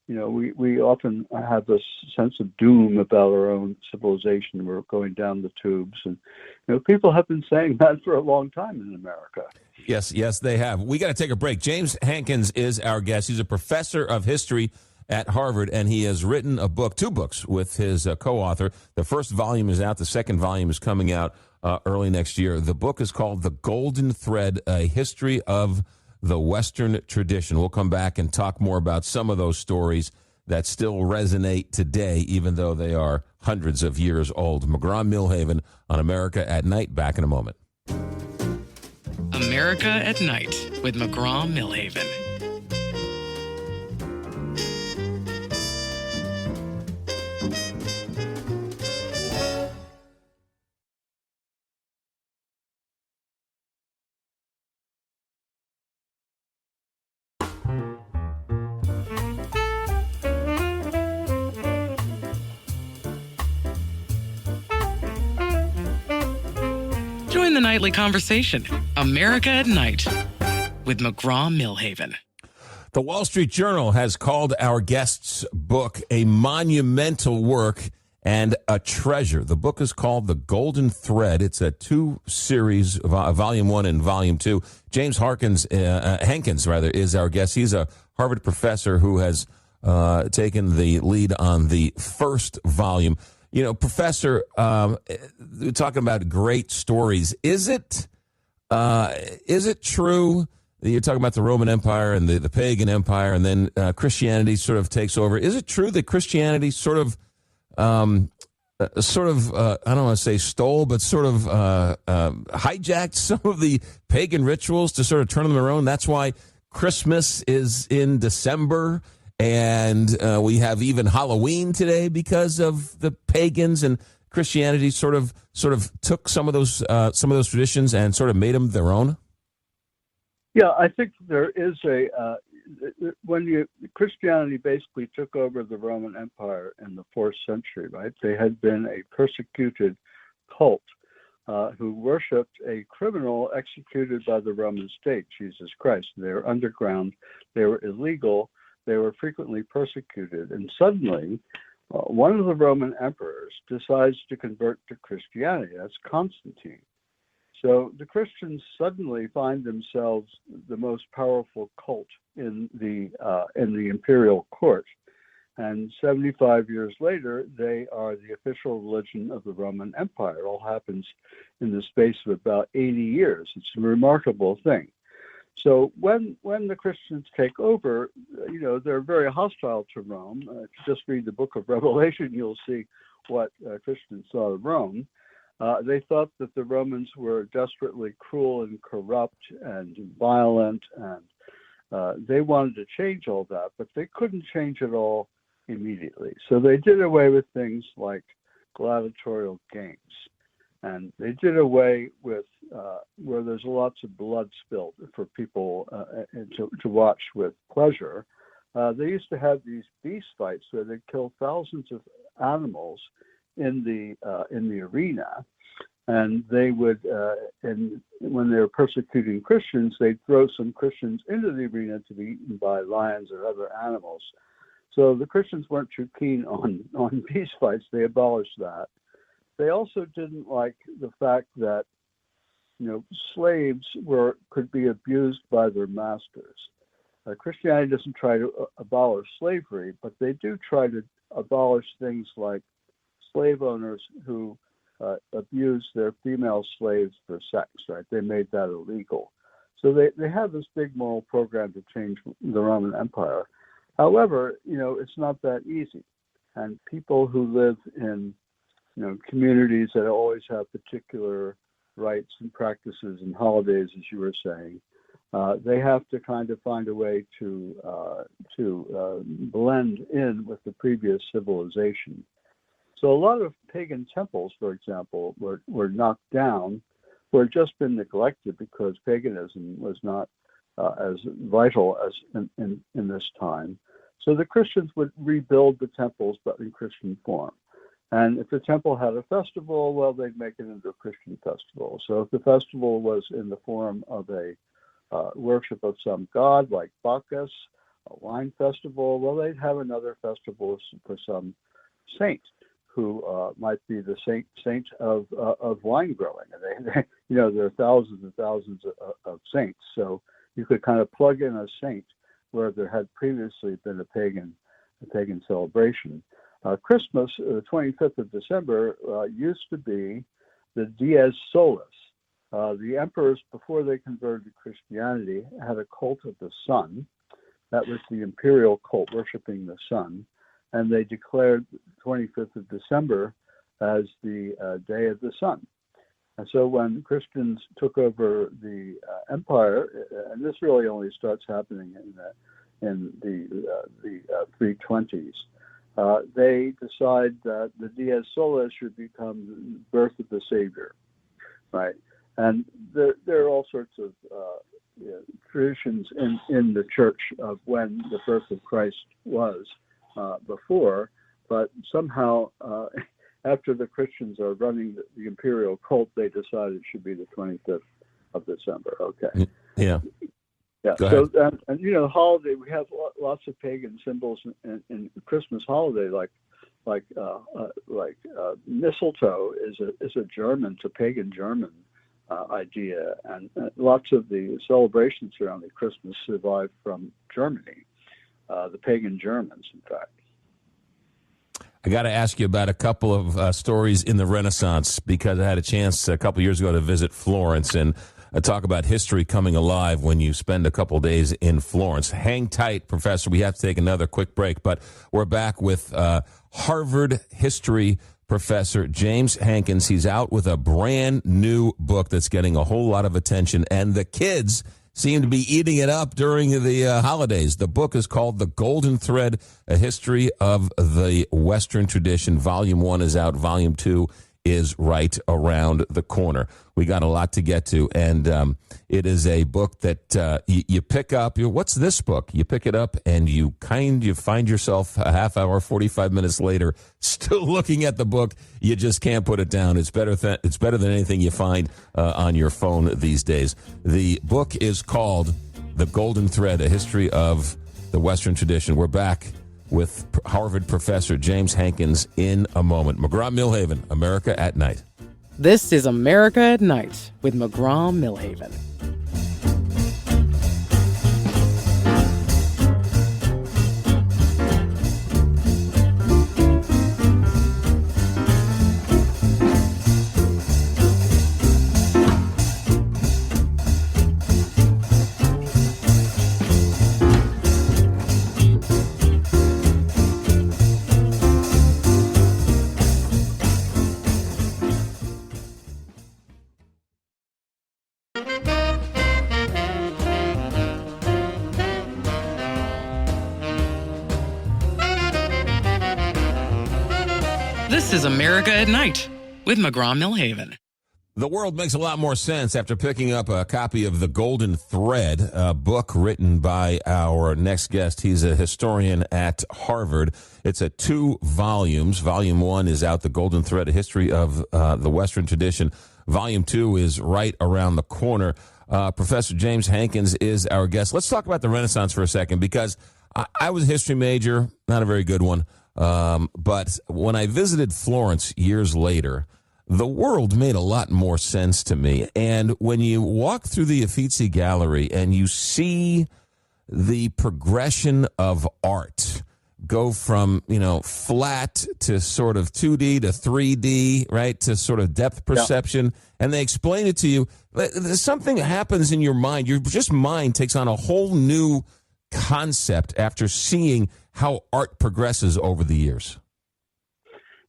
we often have this sense of doom about our own civilization. We're going down the tubes, and people have been saying that for a long time in America. Yes, they have. We got to take a break. James Hankins is our guest. He's a professor of history at Harvard, and he has written two books with his co-author. The first volume is out. The second volume is coming out early next year. The book is called The Golden Thread, A History of the Western Tradition. We'll come back and talk more about some of those stories that still resonate today, even though they are hundreds of years old. McGraw Milhaven on America at Night. Back in a moment. America at Night with McGraw Milhaven. Join the nightly conversation, America at Night, with McGraw Milhaven. The Wall Street Journal has called our guest's book a monumental work and a treasure. The book is called The Golden Thread. It's a two-series, Volume 1 and Volume 2. James Hankins is our guest. He's a Harvard professor who has taken the lead on the first volume. Professor, talking about great stories. Is it true that you're talking about the Roman Empire and the pagan empire, and then Christianity sort of takes over? Is it true that Christianity sort of I don't want to say stole, but sort of hijacked some of the pagan rituals to sort of turn them around? That's why Christmas is in December, and we have even Halloween today because of the pagans, and Christianity sort of took some of those traditions and sort of made them their own? Yeah, I think there is Christianity basically took over the Roman Empire in the 4th century, right? They had been a persecuted cult who worshipped a criminal executed by the Roman state, Jesus Christ. They were underground, they were illegal, they were frequently persecuted, and suddenly one of the Roman emperors decides to convert to Christianity. That's Constantine. So the Christians suddenly find themselves the most powerful cult in the imperial court. And 75 years later, they are the official religion of the Roman Empire. It all happens in the space of about 80 years. It's a remarkable thing. So when the Christians take over, they're very hostile to Rome. If you just read the book of Revelation, you'll see what Christians thought of Rome. They thought that the Romans were desperately cruel and corrupt and violent, and they wanted to change all that, but they couldn't change it all immediately. So they did away with things like gladiatorial games, and they did away with where there's lots of blood spilled for people to watch with pleasure. They used to have these beast fights where they'd kill thousands of animals in the arena, and they would, and when they were persecuting Christians, they'd throw some Christians into the arena to be eaten by lions or other animals. So the Christians weren't too keen on peace fights. They abolished that. They also didn't like the fact that slaves could be abused by their masters. Christianity doesn't try to abolish slavery, but they do try to abolish things like slave owners who abuse their female slaves for sex, right? They made that illegal. So they have this big moral program to change the Roman Empire. However, it's not that easy. And people who live in, communities that always have particular rites and practices and holidays, as you were saying, they have to kind of find a way to blend in with the previous civilization. So a lot of pagan temples, for example, were knocked down, or just been neglected because paganism was not as vital as in this time. So the Christians would rebuild the temples, but in Christian form. And if the temple had a festival, well, they'd make it into a Christian festival. So if the festival was in the form of a worship of some god, like Bacchus, a wine festival, well, they'd have another festival for some saint who might be the saint of wine growing. And there are thousands and thousands of saints. So you could kind of plug in a saint where there had previously been a pagan celebration. Christmas, the 25th of December, used to be the Dies Solis. The emperors, before they converted to Christianity, had a cult of the sun. That was the imperial cult worshiping the sun. And they declared the 25th of December as the Day of the Sun. And so when Christians took over the empire, and this really only starts happening in the 320s, they decide that the Dies Solis should become the birth of the Savior, right? And there are all sorts of traditions in the church of when the birth of Christ was before, but somehow after the Christians are running the imperial cult, they decided it should be the 25th of December. Okay. Yeah. Yeah. So, and the holiday, we have lots of pagan symbols in Christmas holiday, like mistletoe is a German, it's a pagan German idea, and lots of the celebrations surrounding Christmas survived from Germany, the pagan Germans, in fact. I got to ask you about a couple of stories in the Renaissance, because I had a chance a couple years ago to visit Florence and talk about history coming alive when you spend a couple days in Florence. Hang tight, Professor. We have to take another quick break, but we're back with Harvard history professor James Hankins. He's out with a brand new book that's getting a whole lot of attention, and the kids seem to be eating it up during the holidays. The book is called The Golden Thread, A History of the Western Tradition. Volume 1 is out. Volume 2 is right around the corner. We got a lot to get to, and it is a book that you pick up. What's this book? You pick it up, and you find yourself a half hour, 45 minutes later, still looking at the book. You just can't put it down. It's better than anything you find on your phone these days. The book is called The Golden Thread, A History of the Western Tradition. We're back with Harvard professor James Hankins in a moment. McGraw Milhaven, America at Night. This is America at Night with McGraw Milhaven. This is America at Night with McGraw Milhaven. The world makes a lot more sense after picking up a copy of The Golden Thread, a book written by our next guest. He's a historian at Harvard. It's 2 volumes. Volume 1 is out, The Golden Thread, A History of the Western Tradition. Volume 2 is right around the corner. Professor James Hankins is our guest. Let's talk about the Renaissance for a second, because I was a history major, not a very good one. But when I visited Florence years later, the world made a lot more sense to me. And when you walk through the Uffizi Gallery and you see the progression of art go from, flat to sort of 2D to 3D, right, to sort of depth perception, and they explain it to you, something happens in your mind. Your mind takes on a whole new concept after seeing how art progresses over the years.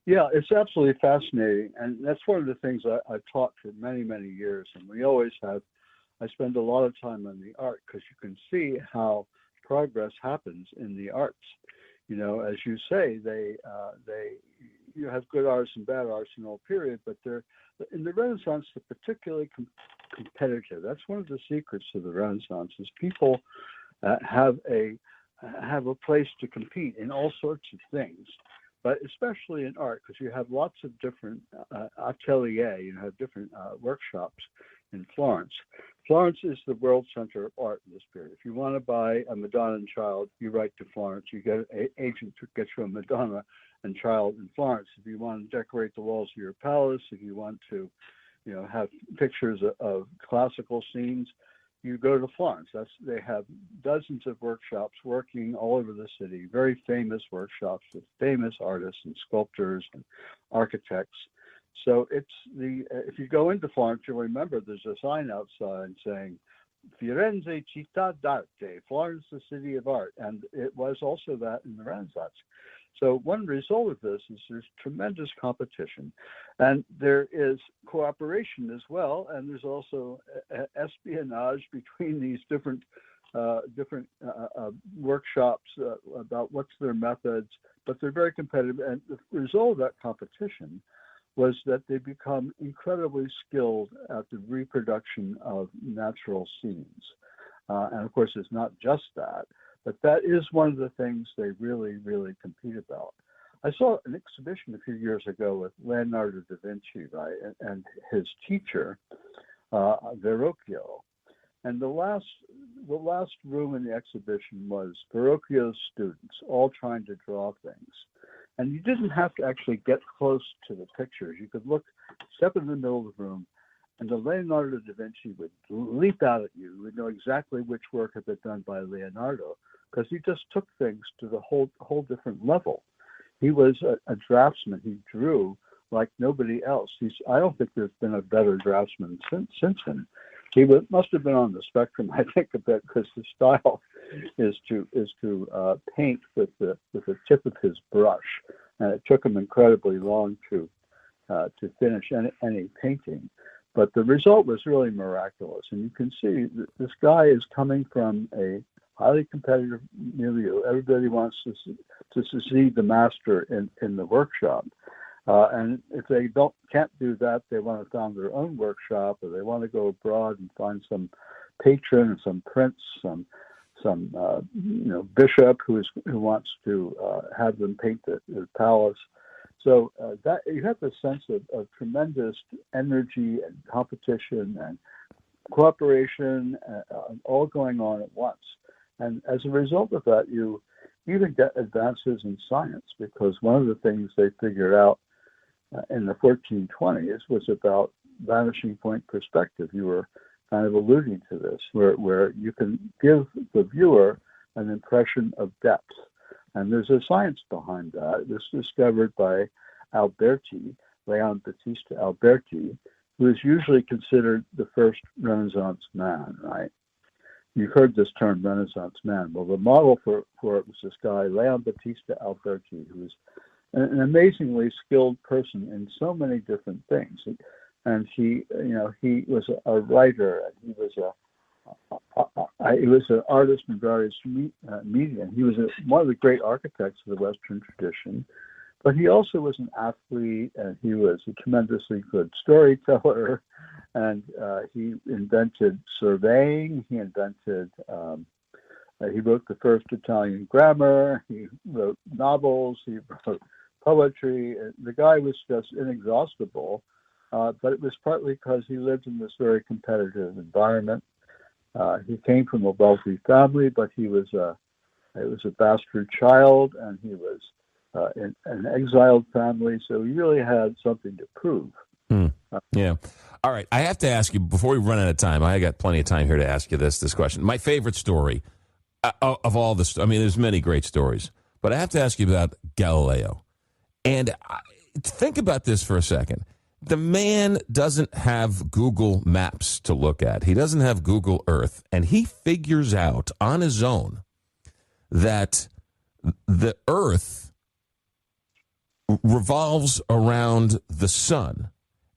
Yeah, it's absolutely fascinating. And that's one of the things I've taught for many, many years. And we always have. I spend a lot of time on the art because you can see how progress happens in the arts. As you say, you have good artists and bad artists in all periods, but they're in the Renaissance, they're particularly competitive. That's one of the secrets of the Renaissance is people have a place to compete in all sorts of things, but especially in art, because you have lots of different ateliers, you have different workshops in Florence. Florence is the world center of art in this period. If you want to buy a Madonna and Child, you write to Florence. You get an agent to get you a Madonna and Child in Florence. If you want to decorate the walls of your palace, if you want to, have pictures of classical scenes, you go to Florence. They have dozens of workshops working all over the city, very famous workshops with famous artists and sculptors and architects. So if you go into Florence, you'll remember there's a sign outside saying, Firenze città d'arte, Florence, the city of art. And it was also that in the Renaissance. So one result of this is there's tremendous competition, and there is cooperation as well, and there's also espionage between these different workshops about what's their methods, but they're very competitive. And the result of that competition was that they become incredibly skilled at the reproduction of natural scenes. And of course, it's not just that, but that is one of the things they really, really compete about. I saw an exhibition a few years ago with Leonardo da Vinci, right, and his teacher, Verrocchio. And the last room in the exhibition was Verrocchio's students, all trying to draw things. And you didn't have to actually get close to the pictures. You could step in the middle of the room, and the Leonardo da Vinci would leap out at you. You would know exactly which work had been done by Leonardo, because he just took things to the whole different level. He was a draftsman. He drew like nobody else. I don't think there's been a better draftsman since him. He must have been on the spectrum, I think, a bit, because his style is to paint with the tip of his brush, and it took him incredibly long to finish any painting. But the result was really miraculous. And you can see that this guy is coming from a highly competitive milieu. Everybody wants to succeed the master in the workshop. And if they can't do that, they want to found their own workshop, or they want to go abroad and find some patron or some prince, some bishop who wants to have them paint the palace. So that you have the sense of tremendous energy and competition and cooperation all going on at once. And as a result of that, you even get advances in science, because one of the things they figured out in the 1420s was about vanishing point perspective. You were kind of alluding to this, where you can give the viewer an impression of depth. And there's a science behind that. It was discovered by Leon Battista Alberti, who is usually considered the first Renaissance man, right? You've heard this term, Renaissance man. Well, the model for it was this guy, Leon Battista Alberti, who was an amazingly skilled person in so many different things. And he was a writer, and he was an artist in various media. He was one of the great architects of the Western tradition, but he also was an athlete, and he was a tremendously good storyteller, and he invented surveying. He wrote the first Italian grammar. He wrote novels. He wrote poetry. The guy was just inexhaustible, but it was partly because he lived in this very competitive environment. He came from a wealthy family, but he was a bastard child, and he was in an exiled family, so he really had something to prove. Yeah. All right. I have to ask you, before we run out of time, I got plenty of time here to ask you this question. My favorite story of all this, there's many great stories, but I have to ask you about Galileo. And think about this for a second. The man doesn't have Google Maps to look at. He doesn't have Google Earth. And he figures out on his own that the Earth revolves around the sun,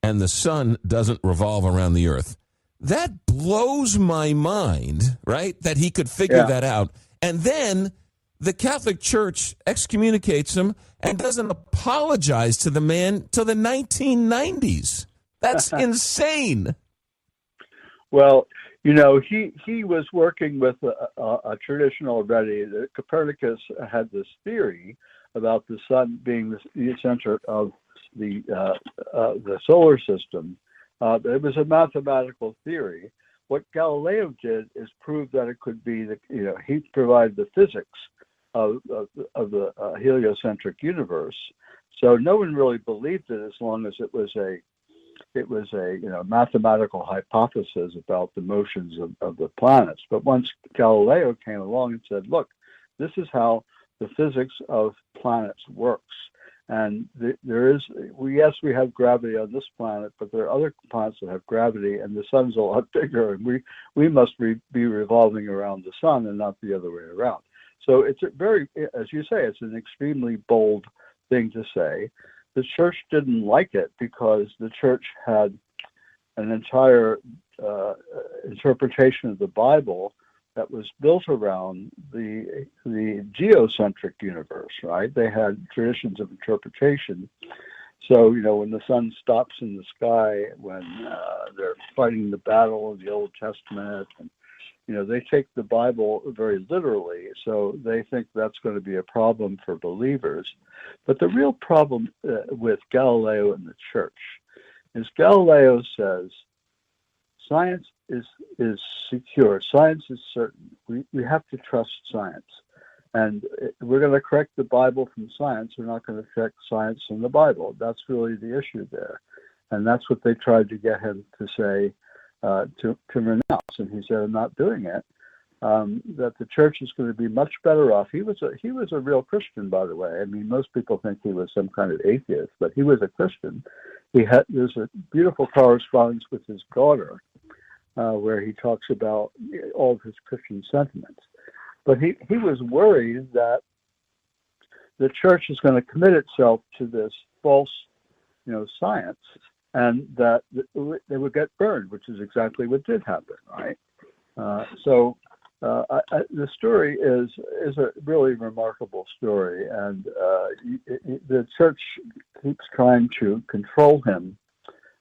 and the sun doesn't revolve around the Earth. That blows my mind, right? That he could figure that out. And then the Catholic Church excommunicates him and doesn't apologize to the man till the 1990s. That's insane. Well, he was working with a tradition already. Copernicus had this theory about the sun being the center of the solar system. It was a mathematical theory. What Galileo did is prove that it could be he provided the physics of the heliocentric universe. So no one really believed it as long as it was a mathematical hypothesis about the motions of the planets. But once Galileo came along and said, look, this is how the physics of planets works. And we have gravity on this planet, but there are other planets that have gravity, and the sun's a lot bigger, and we must be revolving around the sun and not the other way around. So it's as you say, it's an extremely bold thing to say. The church didn't like it because the church had an entire interpretation of the Bible that was built around the geocentric universe, right? They had traditions of interpretation. So, when the sun stops in the sky, when they're fighting the battle of the Old Testament, and, they take the Bible very literally. So they think that's going to be a problem for believers. But the real problem with Galileo and the church is Galileo says, science is secure. Science is certain. We have to trust science. And we're going to correct the Bible from science. We're not going to correct science from the Bible. That's really the issue there. And that's what they tried to get him to say, to renounce. And he said, I'm not doing it. That the church is going to be much better off. He was a real Christian, by the way. Most people think he was some kind of atheist, but he was a Christian. There's a beautiful correspondence with his daughter, where he talks about all of his Christian sentiments. But he was worried that the church is going to commit itself to this false, science, and that they would get burned, which is exactly what did happen, right? The story is a really remarkable story, and the church keeps trying to control him,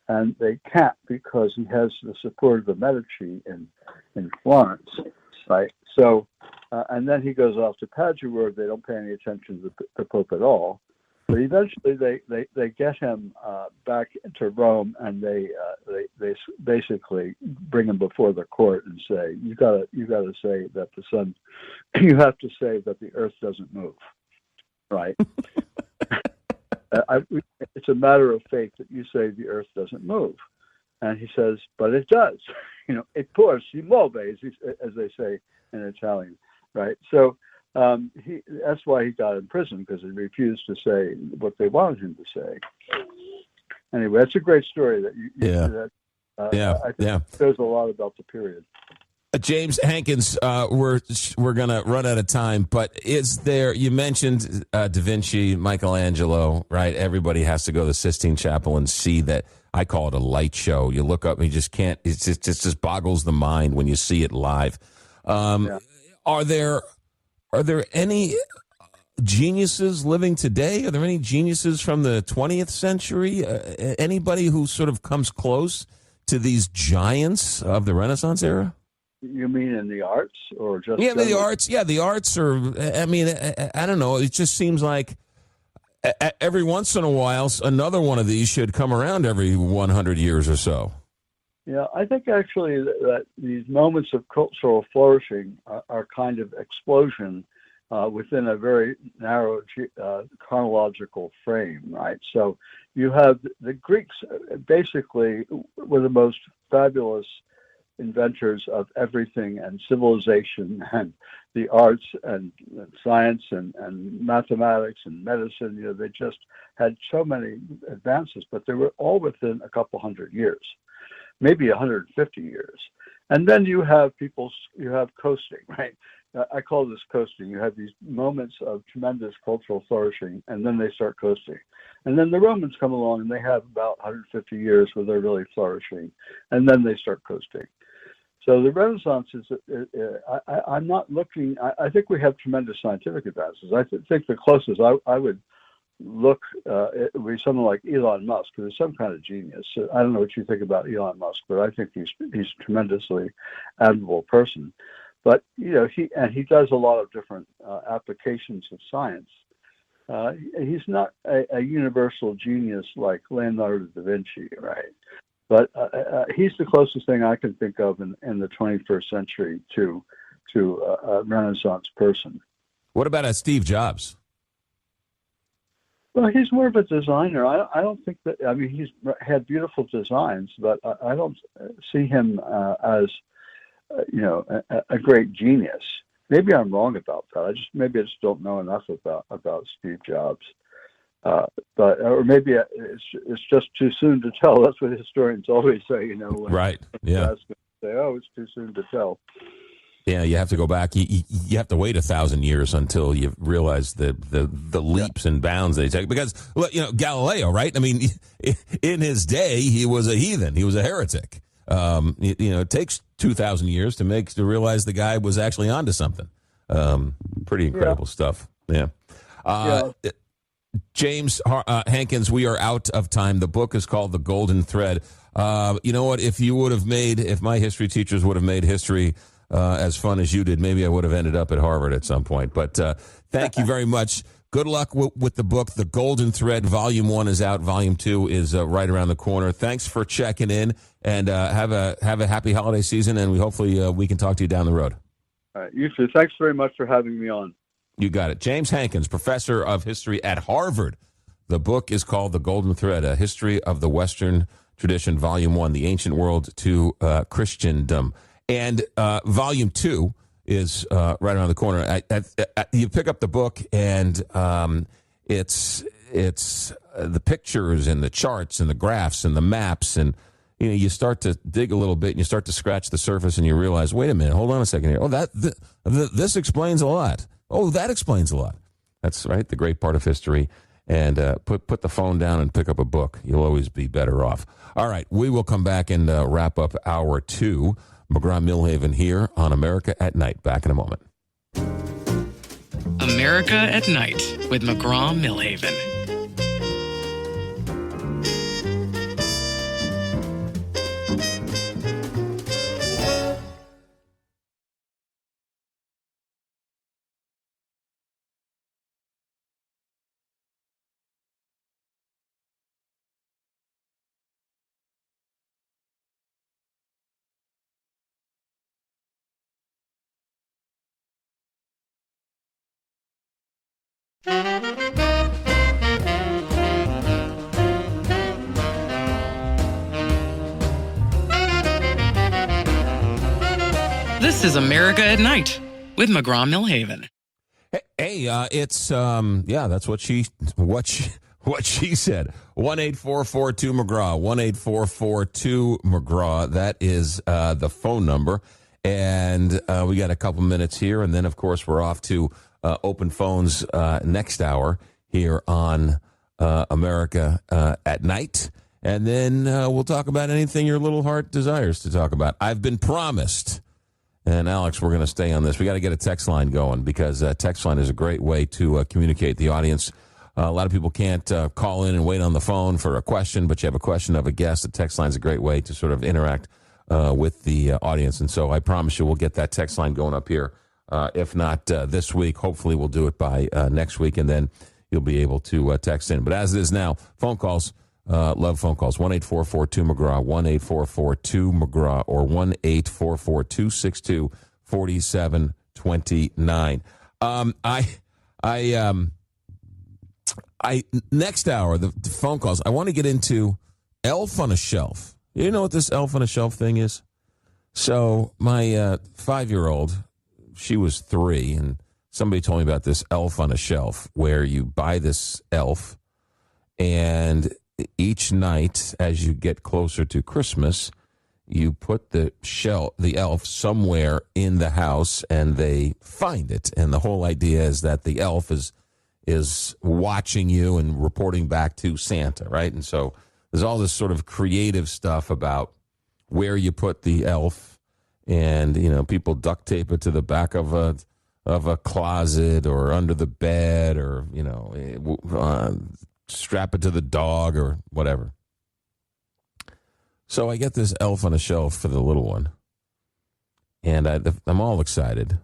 and they can't because he has the support of the Medici in Florence, right? So, and then he goes off to Padua, where they don't pay any attention to the Pope at all. But eventually, they get him back into Rome, and they basically bring him before the court and say, you gotta say that you have to say that the earth doesn't move, right? It's a matter of faith that you say the earth doesn't move, and he says, but it does. It pur si muove, as they say in Italian, right? So. That's why he got in prison, because he refused to say what they wanted him to say. Anyway, that's a great story that I think shows a lot about the period. James Hankins, we're going to run out of time, but you mentioned Da Vinci, Michelangelo, right? Everybody has to go to the Sistine Chapel and see that. I call it a light show. You look up and you just can't, it just boggles the mind when you see it live. Are there any geniuses living today? Are there any geniuses from the 20th century? Anybody who sort of comes close to these giants of the Renaissance era? You mean in the arts, or just the arts? Yeah, the arts. Or I don't know. It just seems like every once in a while, another one of these should come around every 100 years or so. Yeah, I think actually that these moments of cultural flourishing are kind of explosion within a very narrow chronological frame, right? So you have the Greeks basically were the most fabulous inventors of everything, and civilization and the arts and science and mathematics and medicine. They just had so many advances, but they were all within a couple hundred years. Maybe 150 years. And then you have coasting, right? I call this coasting. You have these moments of tremendous cultural flourishing, and then they start coasting. And then the Romans come along, and they have about 150 years where they're really flourishing, and then they start coasting. So the Renaissance is, I'm not looking, I think we have tremendous scientific advances. I think the closest I would look it would be someone like Elon Musk, who is some kind of genius. I don't know what you think about Elon Musk, but I think he's a tremendously admirable person. But he does a lot of different applications of science. He's not a universal genius like Leonardo da Vinci, right? But he's the closest thing I can think of in the 21st century to a Renaissance person. What about Steve Jobs? Well, he's more of a designer. I don't think that. I mean, he's had beautiful designs, but I don't see him as a great genius. Maybe I'm wrong about that. Maybe I just don't know enough about Steve Jobs. Or maybe it's just too soon to tell. That's what historians always say. Right? Yeah. Say, oh, it's too soon to tell. Yeah, you have to go back. You have to wait 1,000 years until you realize the leaps and bounds they take. Because Galileo, right? I mean, in his day, he was a heathen. He was a heretic. It takes 2,000 years to realize the guy was actually onto something. Pretty incredible stuff. Yeah. James Hankins, we are out of time. The book is called The Golden Thread. You know what? If my history teachers would have made history as fun as you did, maybe I would have ended up at Harvard at some point. But thank you very much. Good luck with the book. The Golden Thread, Volume 1 is out. Volume 2 is right around the corner. Thanks for checking in, and have a happy holiday season, and hopefully we can talk to you down the road. All right. You too. Thanks very much for having me on. You got it. James Hankins, professor of history at Harvard. The book is called The Golden Thread, A History of the Western Tradition, Volume 1, The Ancient World to Christendom. And Volume 2 is right around the corner. You pick up the book, and it's the pictures and the charts and the graphs and the maps, and you start to dig a little bit, and you start to scratch the surface, and you realize, wait a minute, hold on a second here. Oh, this explains a lot. Oh, that explains a lot. That's right, the great part of history. and put the phone down and pick up a book. You'll always be better off. All right, we will come back and wrap up hour 2. McGraw Milhaven here on America at Night. Back in a moment. America at Night with McGraw Milhaven. This is America at Night with McGraw Milhaven. Hey, it's that's what she said. 1-844-2-McGraw, 1-844-2-McGraw. That is the phone number, and we got a couple minutes here, and then of course we're off to open phones next hour here on America at Night, and then we'll talk about anything your little heart desires to talk about. I've been promised. And, Alex, we're going to stay on this. We got to get a text line going because text line is a great way to communicate the audience. A lot of people can't call in and wait on the phone for a question, but you have a question of a guest. The text line is a great way to sort of interact with the audience. And so I promise you we'll get that text line going up here. If not this week, hopefully we'll do it by next week, and then you'll be able to text in. But as it is now, phone calls. Love phone calls. 1-844-2-McGraw, 1-844-2-McGraw, or 1-844-262-4729. Next hour, the phone calls, I want to get into Elf on a Shelf. You know what this Elf on a Shelf thing is? So my 5-year-old, she was 3, and somebody told me about this Elf on a Shelf where you buy this elf, and each night, as you get closer to Christmas, you put the elf somewhere in the house, and they find it. And the whole idea is that the elf is watching you and reporting back to Santa, right? And so there's all this sort of creative stuff about where you put the elf, and people duct tape it to the back of a closet or under the bed, or strap it to the dog or whatever. So I get this elf on a shelf for the little one, and I'm all excited.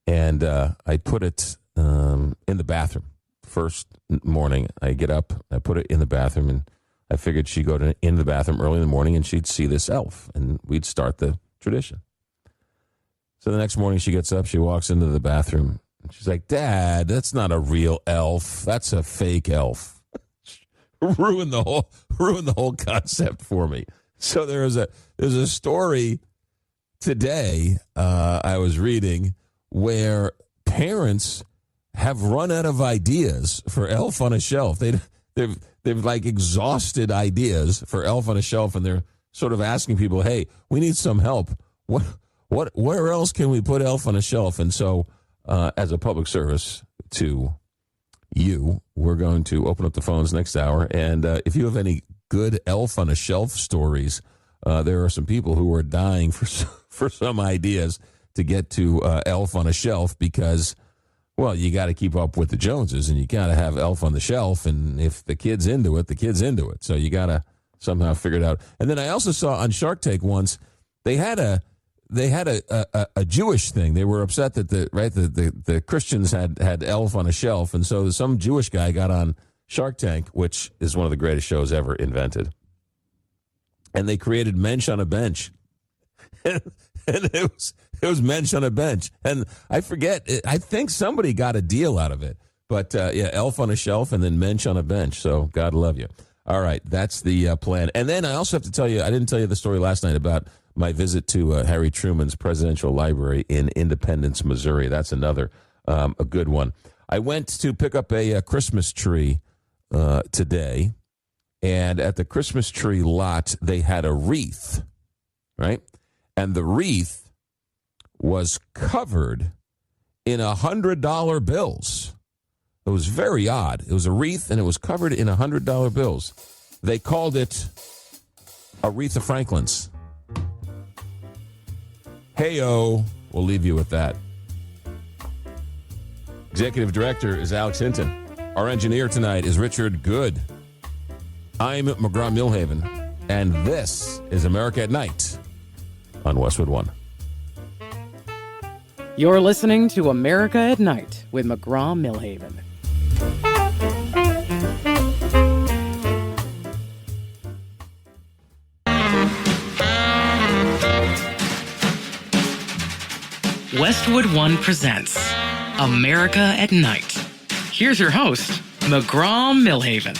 And I put it in the bathroom. First morning, I get up, I put it in the bathroom, and I figured she'd go into the bathroom early in the morning, and she'd see this elf, and we'd start the tradition. So the next morning, she gets up, she walks into the bathroom, she's like, "Dad, that's not a real elf. That's a fake elf." Ruined the whole concept for me. So there's a story today I was reading where parents have run out of ideas for Elf on a Shelf. They've like exhausted ideas for Elf on a Shelf, and they're sort of asking people, "Hey, we need some help. Where else can we put Elf on a Shelf?" And so, as a public service to you, we're going to open up the phones next hour. And if you have any good Elf on a Shelf stories, there are some people who are dying for some ideas to get to Elf on a Shelf because, well, you got to keep up with the Joneses, and you got to have Elf on the Shelf. And if the kid's into it, the kid's into it. So you got to somehow figure it out. And then I also saw on Shark Tank once, they had a Jewish thing. They were upset that the Christians had Elf on a Shelf, and so some Jewish guy got on Shark Tank, which is one of the greatest shows ever invented, and they created Mensch on a Bench, and it was Mensch on a Bench, and I forget. I think somebody got a deal out of it, but Elf on a Shelf and then Mensch on a Bench. So God love you. All right, that's the plan. And then I also have to tell you, I didn't tell you the story last night about my visit to Harry Truman's Presidential Library in Independence, Missouri. That's another a good one. I went to pick up a Christmas tree today, and at the Christmas tree lot, they had a wreath, right? And the wreath was covered in $100 bills. It was very odd. It was a wreath, and it was covered in $100 bills. They called it Aretha Franklin's. Hey-o, we'll leave you with that. Executive Director is Alex Hinton. Our engineer tonight is Richard Good. I'm McGraw Milhaven, and this is America at Night on Westwood One. You're listening to America at Night with McGraw Milhaven. Westwood One presents America at Night. Here's your host, McGraw Milhaven.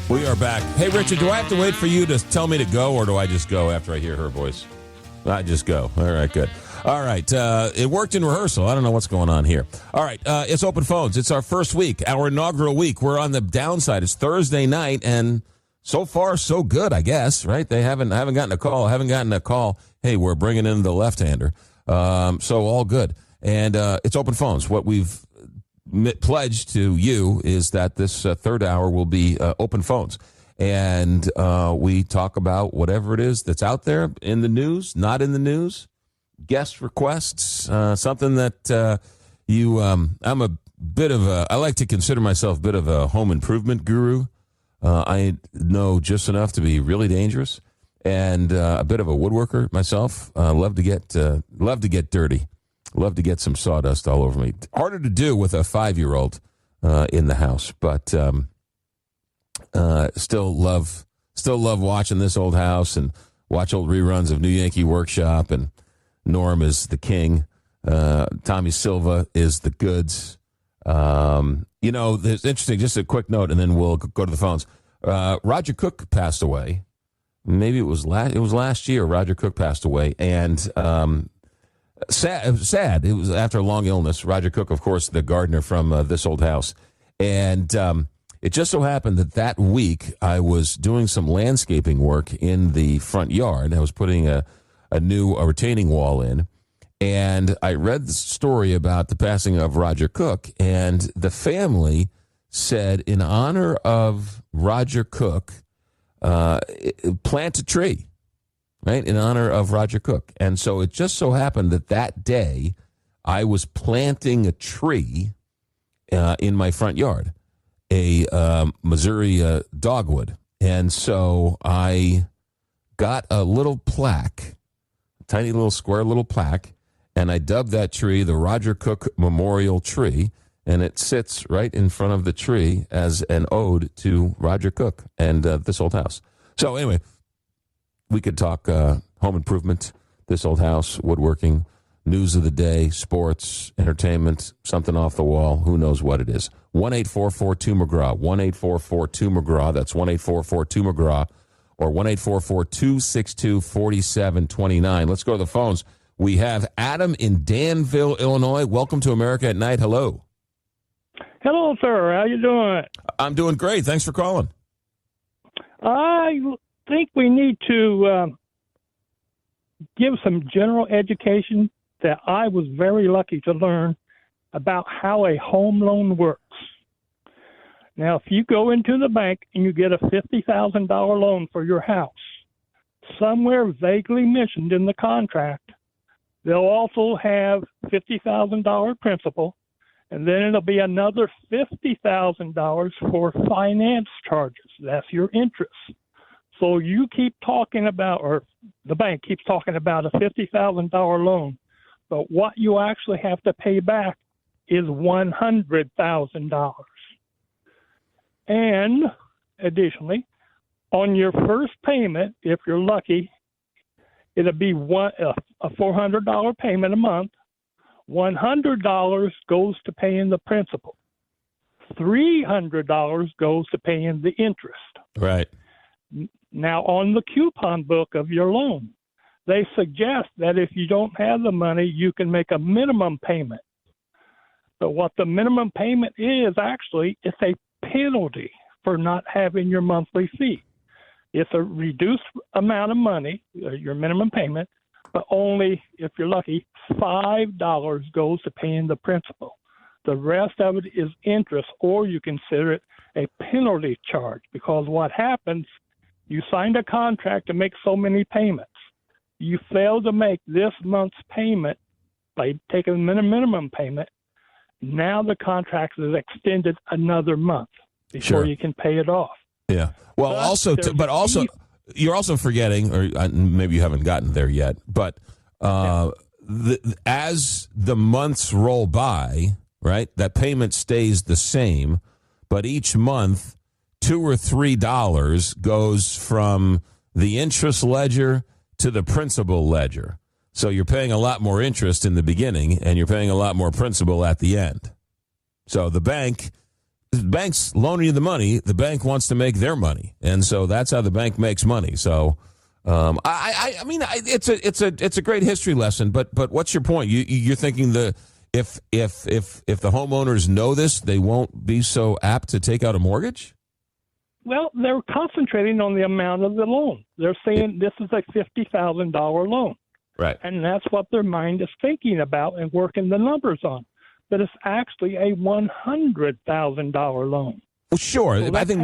We are back. Hey, Richard, do I have to wait for you to tell me to go, or do I just go after I hear her voice? I just go. All right, good. All right. It worked in rehearsal. I don't know what's going on here. All right. It's Open Phones. It's our first week, our inaugural week. We're on the downside. It's Thursday night, and so far, so good, I guess, right? They haven't gotten a call. Hey, we're bringing in the left-hander. So all good. And it's Open Phones. What we've pledged to you is that this third hour will be open phones. And we talk about whatever it is that's out there in the news, not in the news, guest requests, something that I'm a bit of I like to consider myself a bit of a home improvement guru. I know just enough to be really dangerous, and a bit of a woodworker myself. Love to get dirty. Love to get some sawdust all over me. Harder to do with a 5-year-old in the house, but still love watching this old house and watch old reruns of New Yankee Workshop. And Norm is the king. Tommy Silva is the goods. There's interesting. Just a quick note, and then we'll go to the phones. Roger Cook passed away. Maybe it was last year. Roger Cook passed away, and sad. It was after a long illness. Roger Cook, of course, the gardener from This Old House. And it just so happened that week I was doing some landscaping work in the front yard. I was putting a new retaining wall in. And I read the story about the passing of Roger Cook. And the family said, in honor of Roger Cook, plant a tree. Right, in honor of Roger Cook. And so it just so happened that day I was planting a tree in my front yard, a Missouri dogwood. And so I got a little plaque, a tiny little square little plaque, and I dubbed that tree the Roger Cook Memorial Tree, and it sits right in front of the tree as an ode to Roger Cook and This Old House. So anyway, we could talk home improvement, This Old House, woodworking, news of the day, sports, entertainment, something off the wall. Who knows what it is? 1-844-2-McGraw, 1-844-2-McGraw. That's 1-844-2-McGraw, or 1-844-262-4729. Let's go to the phones. We have Adam in Danville, Illinois. Welcome to America at Night. Hello. Hello, sir. How you doing? I'm doing great. Thanks for calling. I think we need to give some general education that I was very lucky to learn about how a home loan works. Now, if you go into the bank and you get a $50,000 loan for your house, somewhere vaguely mentioned in the contract, they'll also have $50,000 principal, and then it'll be another $50,000 for finance charges. That's your interest. So you keep talking about, or the bank keeps talking about a $50,000 loan, but what you actually have to pay back is $100,000. And additionally, on your first payment, if you're lucky, it'll be a $400 payment a month. $100 goes to paying the principal. $300 goes to paying the interest. Right. Now, on the coupon book of your loan, they suggest that if you don't have the money, you can make a minimum payment. But what the minimum payment is actually, it's a penalty for not having your monthly fee. It's a reduced amount of money, your minimum payment, but only, if you're lucky, $5 goes to paying the principal. The rest of it is interest, or you consider it a penalty charge, because what happens, you signed a contract to make so many payments. You fail to make this month's payment by taking the minimum payment. Now the contract is extended another month before you can pay it off. Yeah. Well, you're also forgetting, or maybe you haven't gotten there yet, but as the months roll by, right, that payment stays the same, but each month $2 or $3 goes from the interest ledger to the principal ledger. So you're paying a lot more interest in the beginning, and you're paying a lot more principal at the end. So the bank's loaning you the money. The bank wants to make their money, and so that's how the bank makes money. So, I mean, it's a great history lesson. But what's your point? You're thinking if the homeowners know this, they won't be so apt to take out a mortgage? Well, they're concentrating on the amount of the loan. They're saying this is a $50,000 loan. Right. And that's what their mind is thinking about and working the numbers on. But it's actually a $100,000 loan. Well, sure. So I think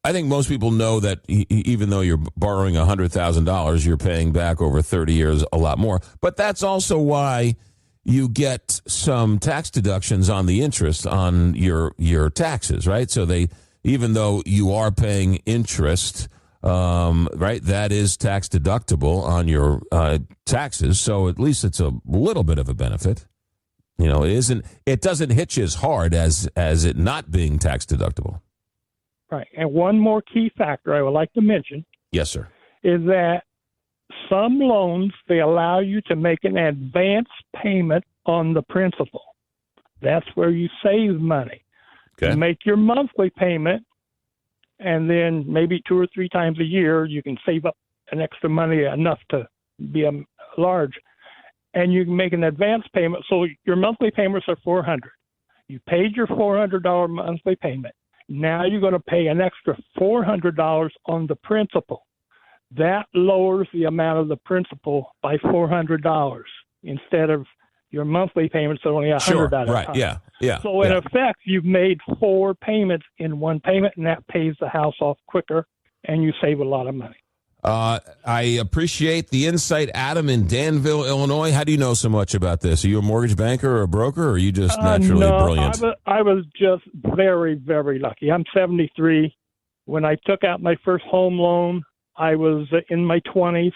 I think most people know that even though you're borrowing $100,000, you're paying back over 30 years a lot more. But that's also why you get some tax deductions on the interest on your taxes, right? So even though you are paying interest, right, that is tax deductible on your taxes. So at least it's a little bit of a benefit. You know, it doesn't hit you as hard as it not being tax deductible. Right. And one more key factor I would like to mention. Yes, sir. Is that some loans, they allow you to make an advance payment on the principal. That's where you save money. Okay. You make your monthly payment, and then maybe 2 or 3 times a year, you can save up an extra money enough to be large. And you can make an advance payment. So your monthly payments are $400. You paid your $400 monthly payment. Now you're going to pay an extra $400 on the principal. That lowers the amount of the principal by $400 instead of your monthly payments are only $100 sure, at a right, time. Yeah. So in effect, you've made 4 payments in one payment, and that pays the house off quicker, and you save a lot of money. I appreciate the insight, Adam in Danville, Illinois. How do you know so much about this? Are you a mortgage banker or a broker, or are you just naturally brilliant? I was just very, very lucky. I'm 73. When I took out my first home loan, I was in my 20s,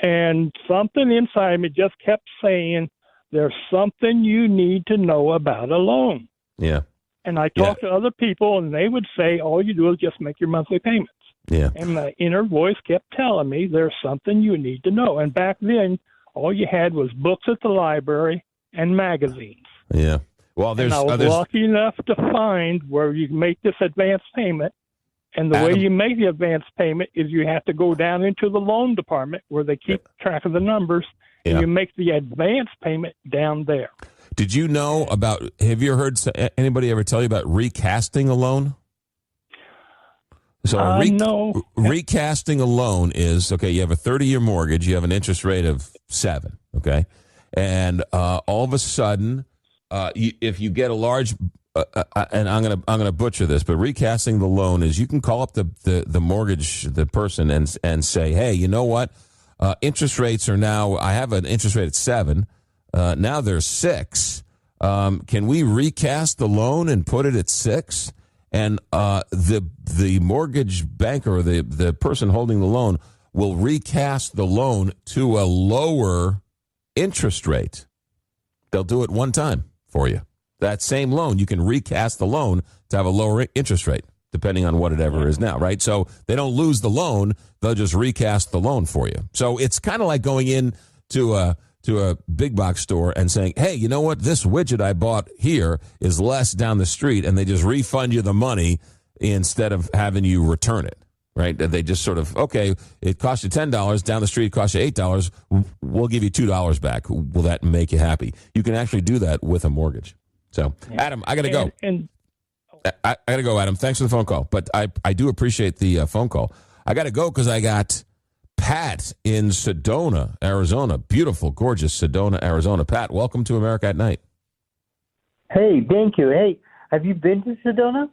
and something inside me just kept saying, there's something you need to know about a loan. Yeah. And I talked to other people, and they would say, all you do is just make your monthly payments. Yeah. And my inner voice kept telling me there's something you need to know. And back then, all you had was books at the library and magazines. Yeah. Well, I was lucky enough to find where you can make this advance payment. And the way you make the advance payment is you have to go down into the loan department where they keep track of the numbers, and you make the advance payment down there. Did you know have you heard anybody ever tell you about recasting a loan? So no. Recasting a loan is, okay, you have a 30-year mortgage, you have an interest rate of 7, okay? And all of a sudden, if you get a large, and I'm gonna butcher this, but recasting the loan is you can call up the mortgage, the person, and say, hey, you know what? Interest rates are now, I have an interest rate at 7, now there's 6. Can we recast the loan and put it at 6? And the mortgage banker or the person holding the loan will recast the loan to a lower interest rate. They'll do it one time for you. That same loan, you can recast the loan to have a lower interest rate, depending on what it ever is now, right? So they don't lose the loan. They'll just recast the loan for you. So it's kind of like going in to a big box store and saying, hey, you know what? This widget I bought here is less down the street, and they just refund you the money instead of having you return it, right? They just sort of, okay, it cost you $10. Down the street, it cost you $8. We'll give you $2 back. Will that make you happy? You can actually do that with a mortgage. So, Adam, I got to go. I got to go, Adam. Thanks for the phone call. But I do appreciate the phone call. I got to go because I got Pat in Sedona, Arizona. Beautiful, gorgeous Sedona, Arizona. Pat, welcome to America at Night. Hey, thank you. Hey, have you been to Sedona?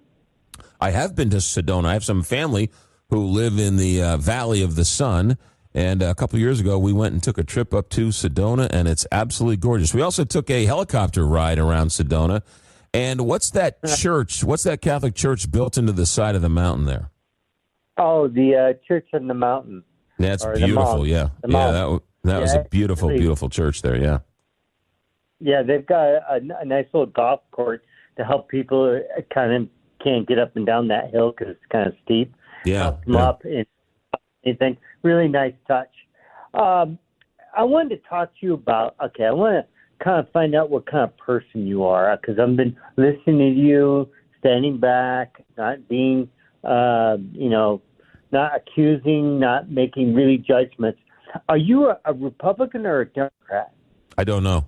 I have been to Sedona. I have some family who live in the Valley of the Sun. And a couple years ago, we went and took a trip up to Sedona, and it's absolutely gorgeous. We also took a helicopter ride around Sedona. And what's that church? What's that Catholic church built into the side of the mountain there? Oh, the church on the mountain. That's beautiful, yeah. Yeah, that was a beautiful, beautiful church there, yeah. Yeah, they've got a nice little golf course to help people kind of can't get up and down that hill because it's kind of steep. Yeah. Up and anything. Really nice touch. I wanted to talk to you about, I want to kind of find out what kind of person you are because I've been listening to you, standing back, not being, not accusing, not making really judgments. Are you a Republican or a Democrat? I don't know.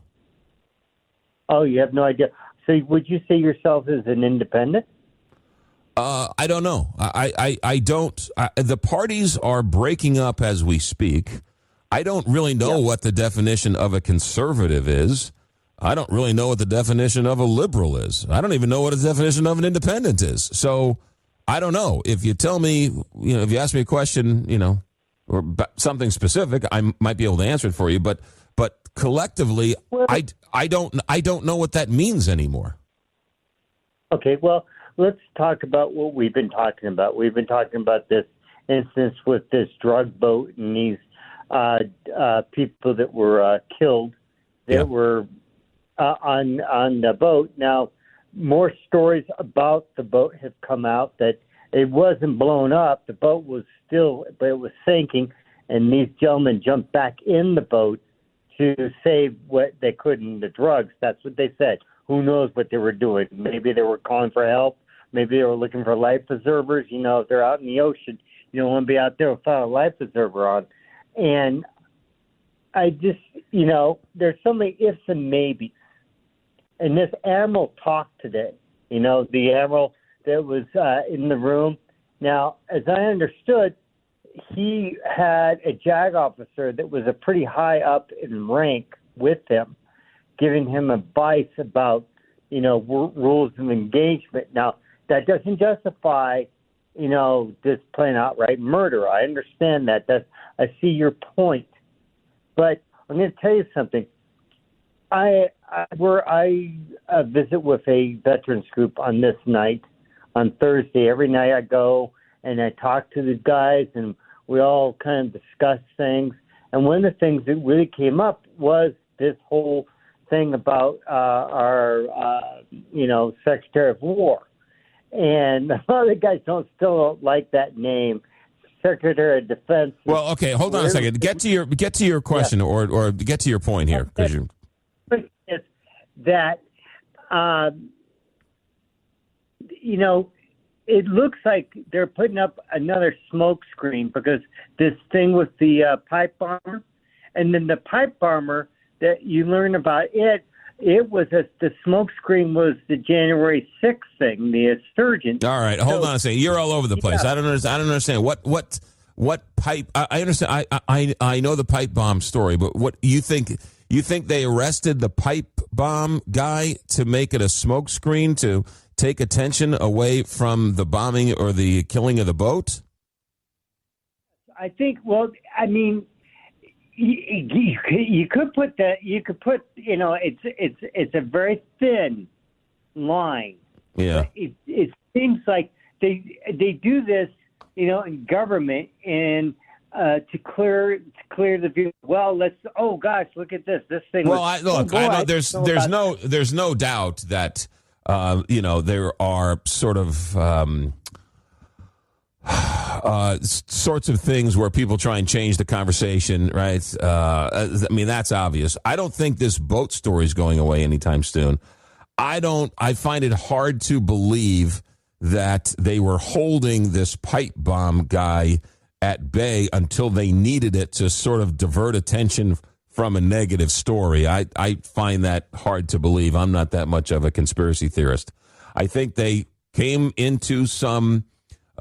Oh, you have no idea. So would you say yourself as an independent? I don't know. I don't. The parties are breaking up as we speak. I don't really know what the definition of a conservative is. I don't really know what the definition of a liberal is. I don't even know what the definition of an independent is. So I don't know. If you tell me, if you ask me a question, or something specific, I might be able to answer it for you. But collectively, I don't know what that means anymore. Okay, well, let's talk about what we've been talking about. We've been talking about this instance with this drug boat and these people that were killed that were on the boat. Now, more stories about the boat have come out that it wasn't blown up. The boat was still, but it was sinking, and these gentlemen jumped back in the boat to save what they could in the drugs. That's what they said. Who knows what they were doing? Maybe they were calling for help. Maybe they were looking for life preservers. If they're out in the ocean, you don't want to be out there without a life preserver on. And I just, there's so many ifs and maybes. And this admiral talked today, the admiral that was in the room. Now, as I understood, he had a JAG officer that was a pretty high up in rank with him, giving him advice about, rules of engagement. Now, that doesn't justify, just plain outright murder. I understand that. I see your point. But I'm going to tell you something. I visit with a veterans group on this night, on Thursday. Every night I go and I talk to the guys, and we all kind of discuss things. And one of the things that really came up was this whole thing about our Secretary of War. And a lot of the guys still don't like that name, Secretary of Defense. Well, okay, hold on a second. Get to your question, or get to your point here, because you. It's that it looks like they're putting up another smoke screen because this thing with the pipe bomber, and then the pipe bomber that you learn about it was the smoke screen was the January 6th thing, the insurgent. All right, hold on a second. You're all over the place. I don't understand what pipe. I understand. I know the pipe bomb story, but what you think? You think they arrested the pipe bomb guy to make it a smoke screen to take attention away from the bombing or the killing of the boat? I think. Well, I mean, you could put that. You could put. It's a very thin line. Yeah. It seems like they do this, in government and. To clear the view. Well, oh gosh, look at this thing. Well, I know there's no doubt that there are sort of sorts of things where people try and change the conversation, right? I mean, that's obvious. I don't think this boat story is going away anytime soon. I find it hard to believe that they were holding this pipe bomb guy at bay until they needed it to sort of divert attention from a negative story. I find that hard to believe. I'm not that much of a conspiracy theorist. I think they came into some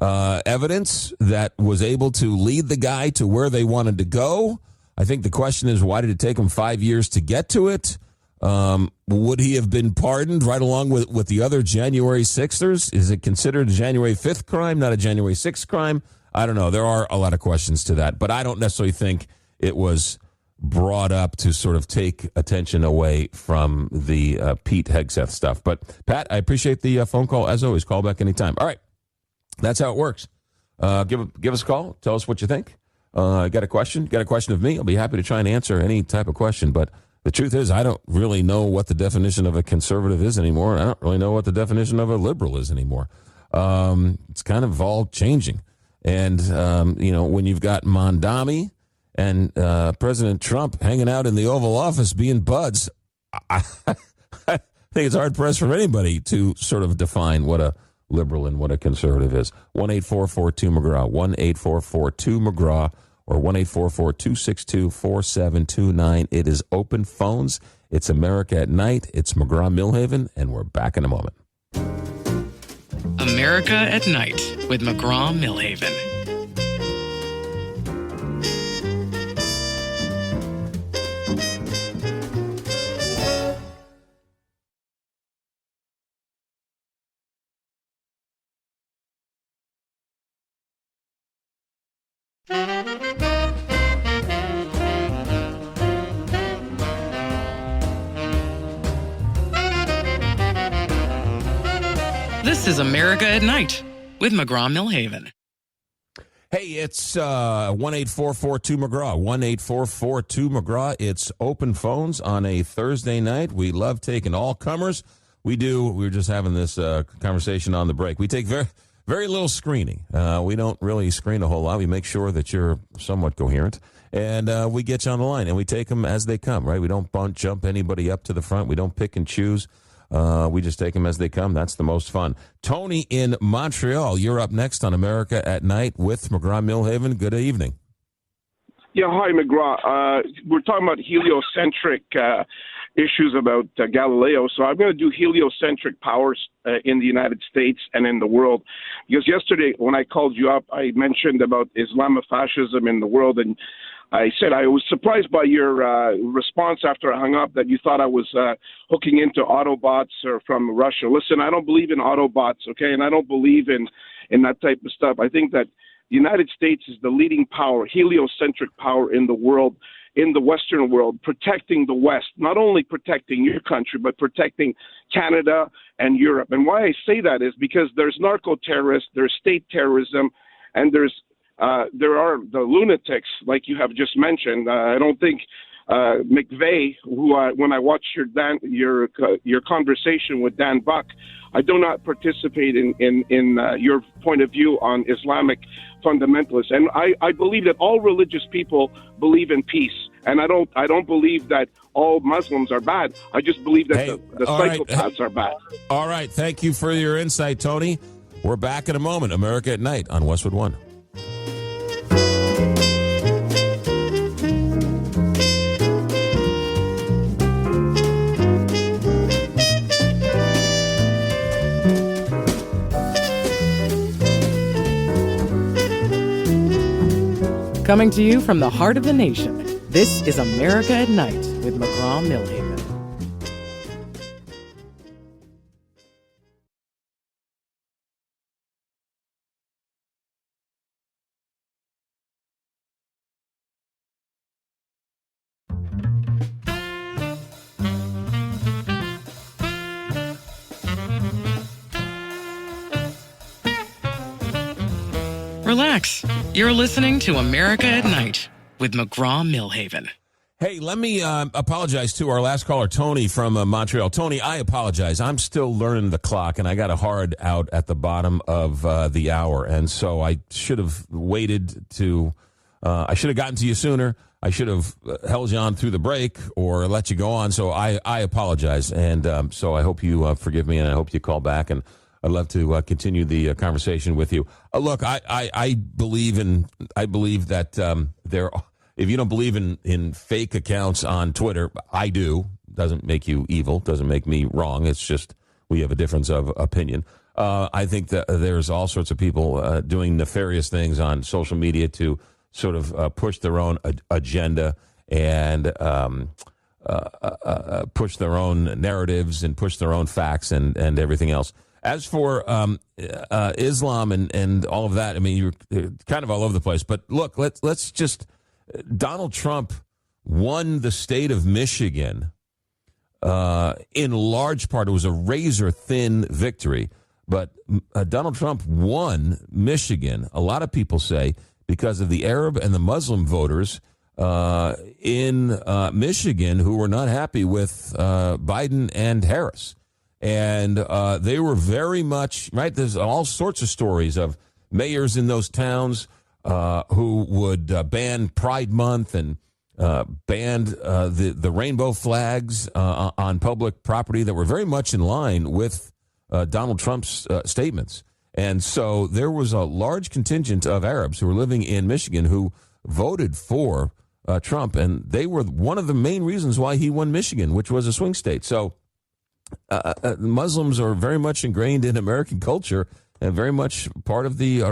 evidence that was able to lead the guy to where they wanted to go. I think the question is, why did it take him 5 years to get to it? Would he have been pardoned right along with the other January 6ers? Is it considered a January 5th crime, not a January 6th crime? I don't know. There are a lot of questions to that, but I don't necessarily think it was brought up to sort of take attention away from the Pete Hegseth stuff. But, Pat, I appreciate the phone call. As always, call back anytime. All right. That's how it works. Give us a call. Tell us what you think. Got a question? Got a question of me? I'll be happy to try and answer any type of question. But the truth is, I don't really know what the definition of a conservative is anymore. I don't really know what the definition of a liberal is anymore. It's kind of all changing. And, when you've got Mondami and President Trump hanging out in the Oval Office being buds, I think it's hard-pressed for anybody to sort of define what a liberal and what a conservative is. 1-844-2-McGraw, 1-844-2-McGraw, or 1-844-262-4729. It is open phones. It's America at Night. It's McGraw Milhaven, and we're back in a moment. America at Night with McGraw Milhaven. This is America at Night with McGraw Milhaven. Hey, it's 1-844-2-McGraw, 1-844-2-McGraw. It's open phones on a Thursday night. We love taking all comers. We were just having this conversation on the break. We take very, very little screening. We don't really screen a whole lot. We make sure that you're somewhat coherent. And we get you on the line, and we take them as they come, right? We don't jump anybody up to the front. We don't pick and choose. We just take them as they come. That's the most fun. Tony in Montreal, you're up next on America at Night with McGraw Milhaven. Good evening. Yeah, hi, McGraw. We're talking about heliocentric issues about Galileo. So I'm going to do heliocentric powers in the United States and in the world. Because yesterday when I called you up, I mentioned about Islamofascism in the world, and I said I was surprised by your response after I hung up that you thought I was hooking into Autobots or from Russia. Listen, I don't believe in Autobots, okay, and I don't believe in that type of stuff. I think that the United States is the leading power, heliocentric power in the world, in the Western world, protecting the West, not only protecting your country, but protecting Canada and Europe. And why I say that is because there's narco-terrorists, there's state terrorism, and there are the lunatics, like you have just mentioned. I don't think McVeigh, who when I watched your conversation with Dan Buck, I do not participate in your point of view on Islamic fundamentalists. And I believe that all religious people believe in peace. And I don't believe that all Muslims are bad. I just believe that the psychopaths are bad. All right. Thank you for your insight, Tony. We're back in a moment. America at Night on Westwood One. Coming to you from the heart of the nation, this is America at Night with McGraw Milhaven. Relax. You're listening to America at Night with McGraw Milhaven. Hey, let me apologize to our last caller, Tony from Montreal. Tony, I apologize. I'm still learning the clock, and I got a hard out at the bottom of the hour, and so I should have waited to I should have gotten to you sooner. I should have held you on through the break or let you go on, so I apologize, and so I hope you forgive me, and I hope you call back, and I'd love to continue the conversation with you. Look, I believe that there. If you don't believe in fake accounts on Twitter, I do. Doesn't make you evil. Doesn't make me wrong. It's just we have a difference of opinion. I think that there's all sorts of people doing nefarious things on social media to sort of push their own agenda and push their own narratives and push their own facts and everything else. As for Islam and all of that, I mean, you're kind of all over the place. But look, let's just Donald Trump won the state of Michigan in large part. It was a razor-thin victory. But Donald Trump won Michigan, a lot of people say, because of the Arab and the Muslim voters in Michigan who were not happy with Biden and Harris. And they were very much, right, there's all sorts of stories of mayors in those towns who would ban Pride Month and banned the rainbow flags on public property that were very much in line with Donald Trump's statements. And so there was a large contingent of Arabs who were living in Michigan who voted for Trump, and they were one of the main reasons why he won Michigan, which was a swing state. So Muslims are very much ingrained in American culture and very much part of the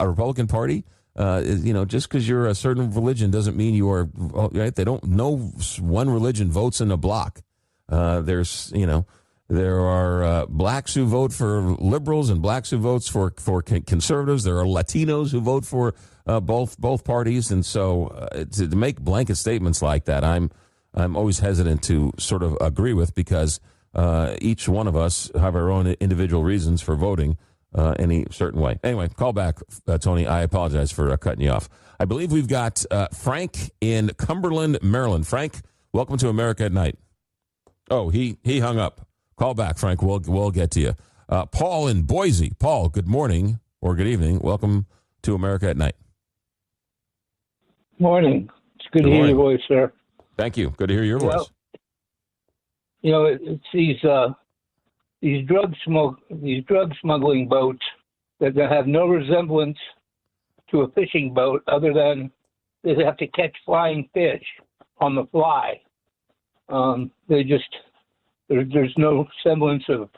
Republican Party. Just because you're a certain religion doesn't mean you are, right? They don't know one religion votes in a block. There are blacks who vote for liberals and blacks who votes for conservatives. There are Latinos who vote for both parties, and so to make blanket statements like that, I'm always hesitant to sort of agree with, because each one of us have our own individual reasons for voting any certain way. Anyway, call back, Tony. I apologize for cutting you off. I believe we've got Frank in Cumberland, Maryland. Frank, welcome to America at Night. Oh, he hung up. Call back, Frank. We'll get to you. Paul in Boise. Paul, good morning or good evening. Welcome to America at Night. Morning. It's good to hear your voice, sir. Thank you. Good to hear your voice. It's these drug smuggling boats that have no resemblance to a fishing boat, other than they have to catch flying fish on the fly. There's no semblance of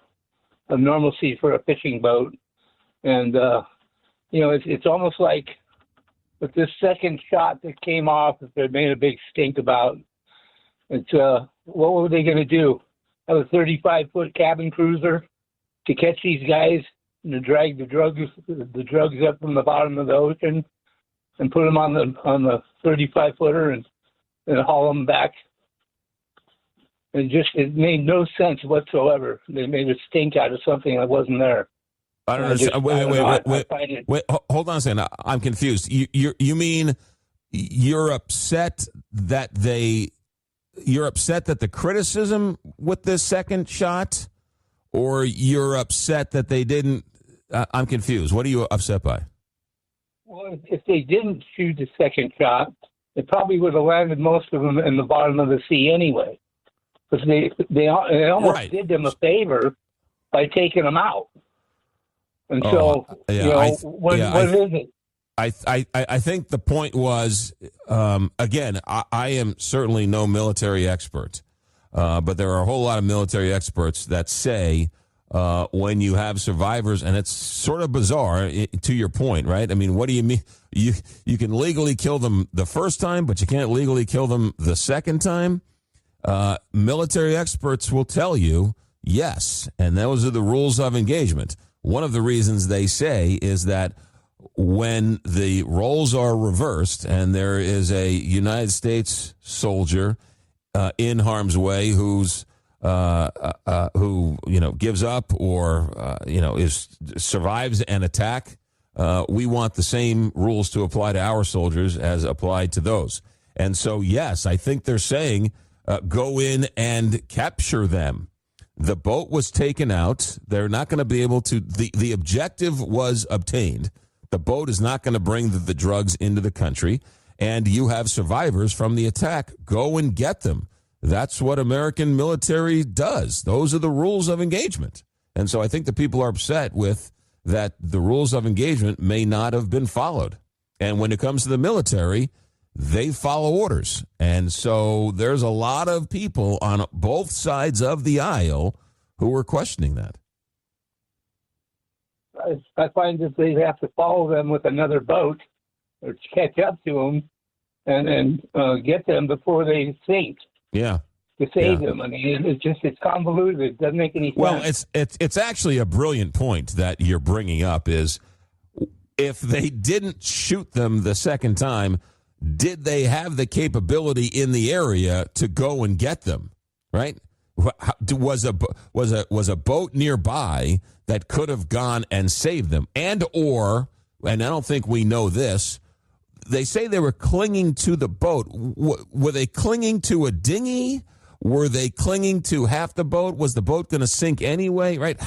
normalcy for a fishing boat. And, it's almost like with this second shot that came off, that they made a big stink about, it's, what were they going to do? Have a 35-foot cabin cruiser to catch these guys and to drag the drugs up from the bottom of the ocean and put them on the 35-footer and haul them back? It made no sense whatsoever. They made a stink out of something that wasn't there. I don't understand. Wait, hold on a second. I'm confused. You mean you're upset that the criticism with this second shot, or you're upset that they didn't? I'm confused. What are you upset by? Well, if they didn't shoot the second shot, it probably would have landed most of them in the bottom of the sea anyway. Because they almost did them a favor by taking them out. And what is it? I think the point was, again, I am certainly no military expert, but there are a whole lot of military experts that say when you have survivors, and it's sort of bizarre to your point, right? I mean, what do you mean? You can legally kill them the first time, but you can't legally kill them the second time? Military experts will tell you yes, and those are the rules of engagement. One of the reasons they say is that when the roles are reversed and there is a United States soldier in harm's way who gives up or survives an attack, we want the same rules to apply to our soldiers as applied to those. And so, yes, I think they're saying go in and capture them. The boat was taken out. They're not going to be able to. The objective was obtained. The boat is not going to bring the drugs into the country, and you have survivors from the attack. Go and get them. That's what American military does. Those are the rules of engagement. And so I think the people are upset with that the rules of engagement may not have been followed. And when it comes to the military, they follow orders. And so there's a lot of people on both sides of the aisle who are questioning that. I find that they have to follow them with another boat or catch up to them and get them before they sink. Yeah. To save them. I mean, it's convoluted. It doesn't make any sense. Well, it's actually a brilliant point that you're bringing up. Is if they didn't shoot them the second time, did they have the capability in the area to go and get them? Right? Was a boat nearby that could have gone and saved them? And I don't think we know this. They say they were clinging to the boat. Were they clinging to a dinghy? Were they clinging to half the boat? Was the boat going to sink anyway? Right?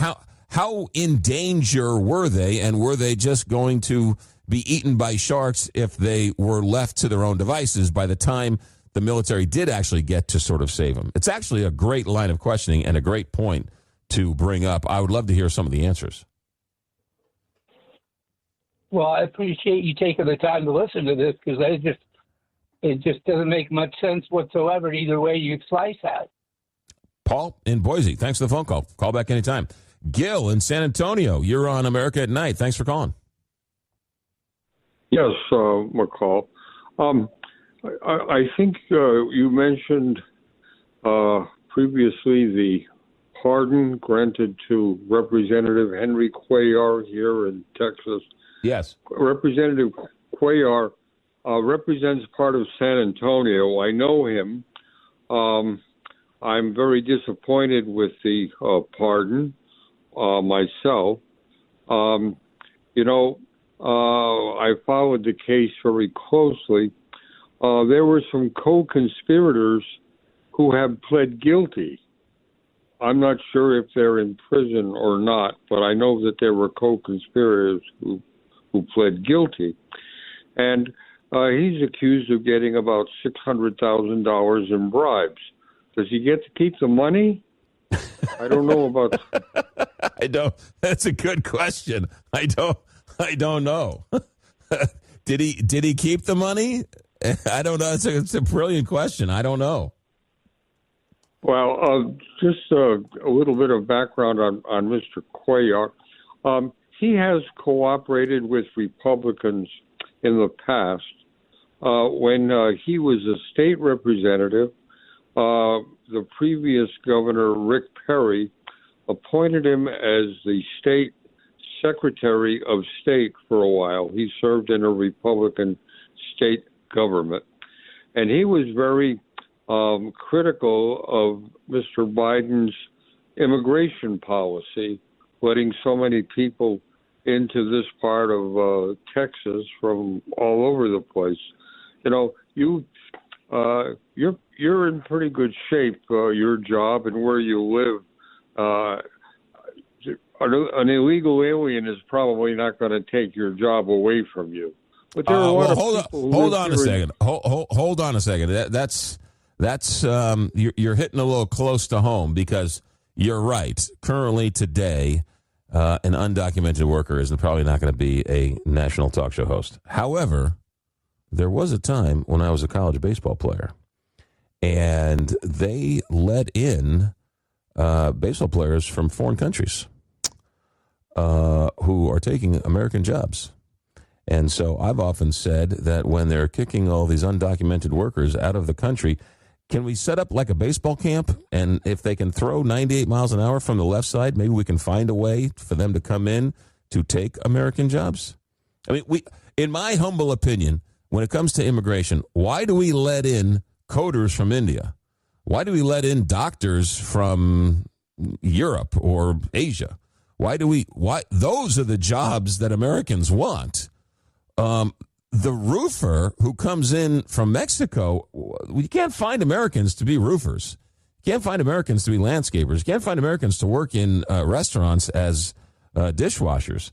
How in danger were they? And were they just going to be eaten by sharks if they were left to their own devices by the time the military did actually get to sort of save them? It's actually a great line of questioning and a great point to bring up. I would love to hear some of the answers. Well, I appreciate you taking the time to listen to this because it just doesn't make much sense whatsoever either way you slice that. Paul in Boise, thanks for the phone call. Call back anytime. Gil in San Antonio, you're on America at Night. Thanks for calling. Yes, McCall. I think you mentioned previously the pardon granted to Representative Henry Cuellar here in Texas. Yes. Representative Cuellar represents part of San Antonio. I know him. I'm very disappointed with the pardon myself. I followed the case very closely. There were some co-conspirators who have pled guilty. I'm not sure if they're in prison or not, but I know that there were co-conspirators who pled guilty. And he's accused of getting about $600,000 in bribes. Does he get to keep the money? I don't know about. I don't. That's a good question. I don't know. Did he keep the money? I don't know. It's a brilliant question. I don't know. Well, just a little bit of background on Mr. Cuellar. He has cooperated with Republicans in the past. When he was a state representative, the previous governor, Rick Perry, appointed him as the state secretary of state for a while. He served in a Republican state government. And he was very critical of Mr. Biden's immigration policy, letting so many people into this part of Texas from all over the place. You're in pretty good shape. Your job and where you live. An illegal alien is probably not going to take your job away from you. But there are a lot of people. Hold on a second. Hold on a second. That's you're hitting a little close to home because you're right. Currently today, an undocumented worker is probably not going to be a national talk show host. However, there was a time when I was a college baseball player, and they let in baseball players from foreign countries who are taking American jobs. And so I've often said that when they're kicking all these undocumented workers out of the country, can we set up like a baseball camp? And if they can throw 98 miles an hour from the left side, maybe we can find a way for them to come in to take American jobs. I mean, in my humble opinion, when it comes to immigration, why do we let in coders from India? Why do we let in doctors from Europe or Asia? Why those are the jobs that Americans want. The roofer who comes in from Mexico, you can't find Americans to be roofers. You can't find Americans to be landscapers. You can't find Americans to work in restaurants as dishwashers.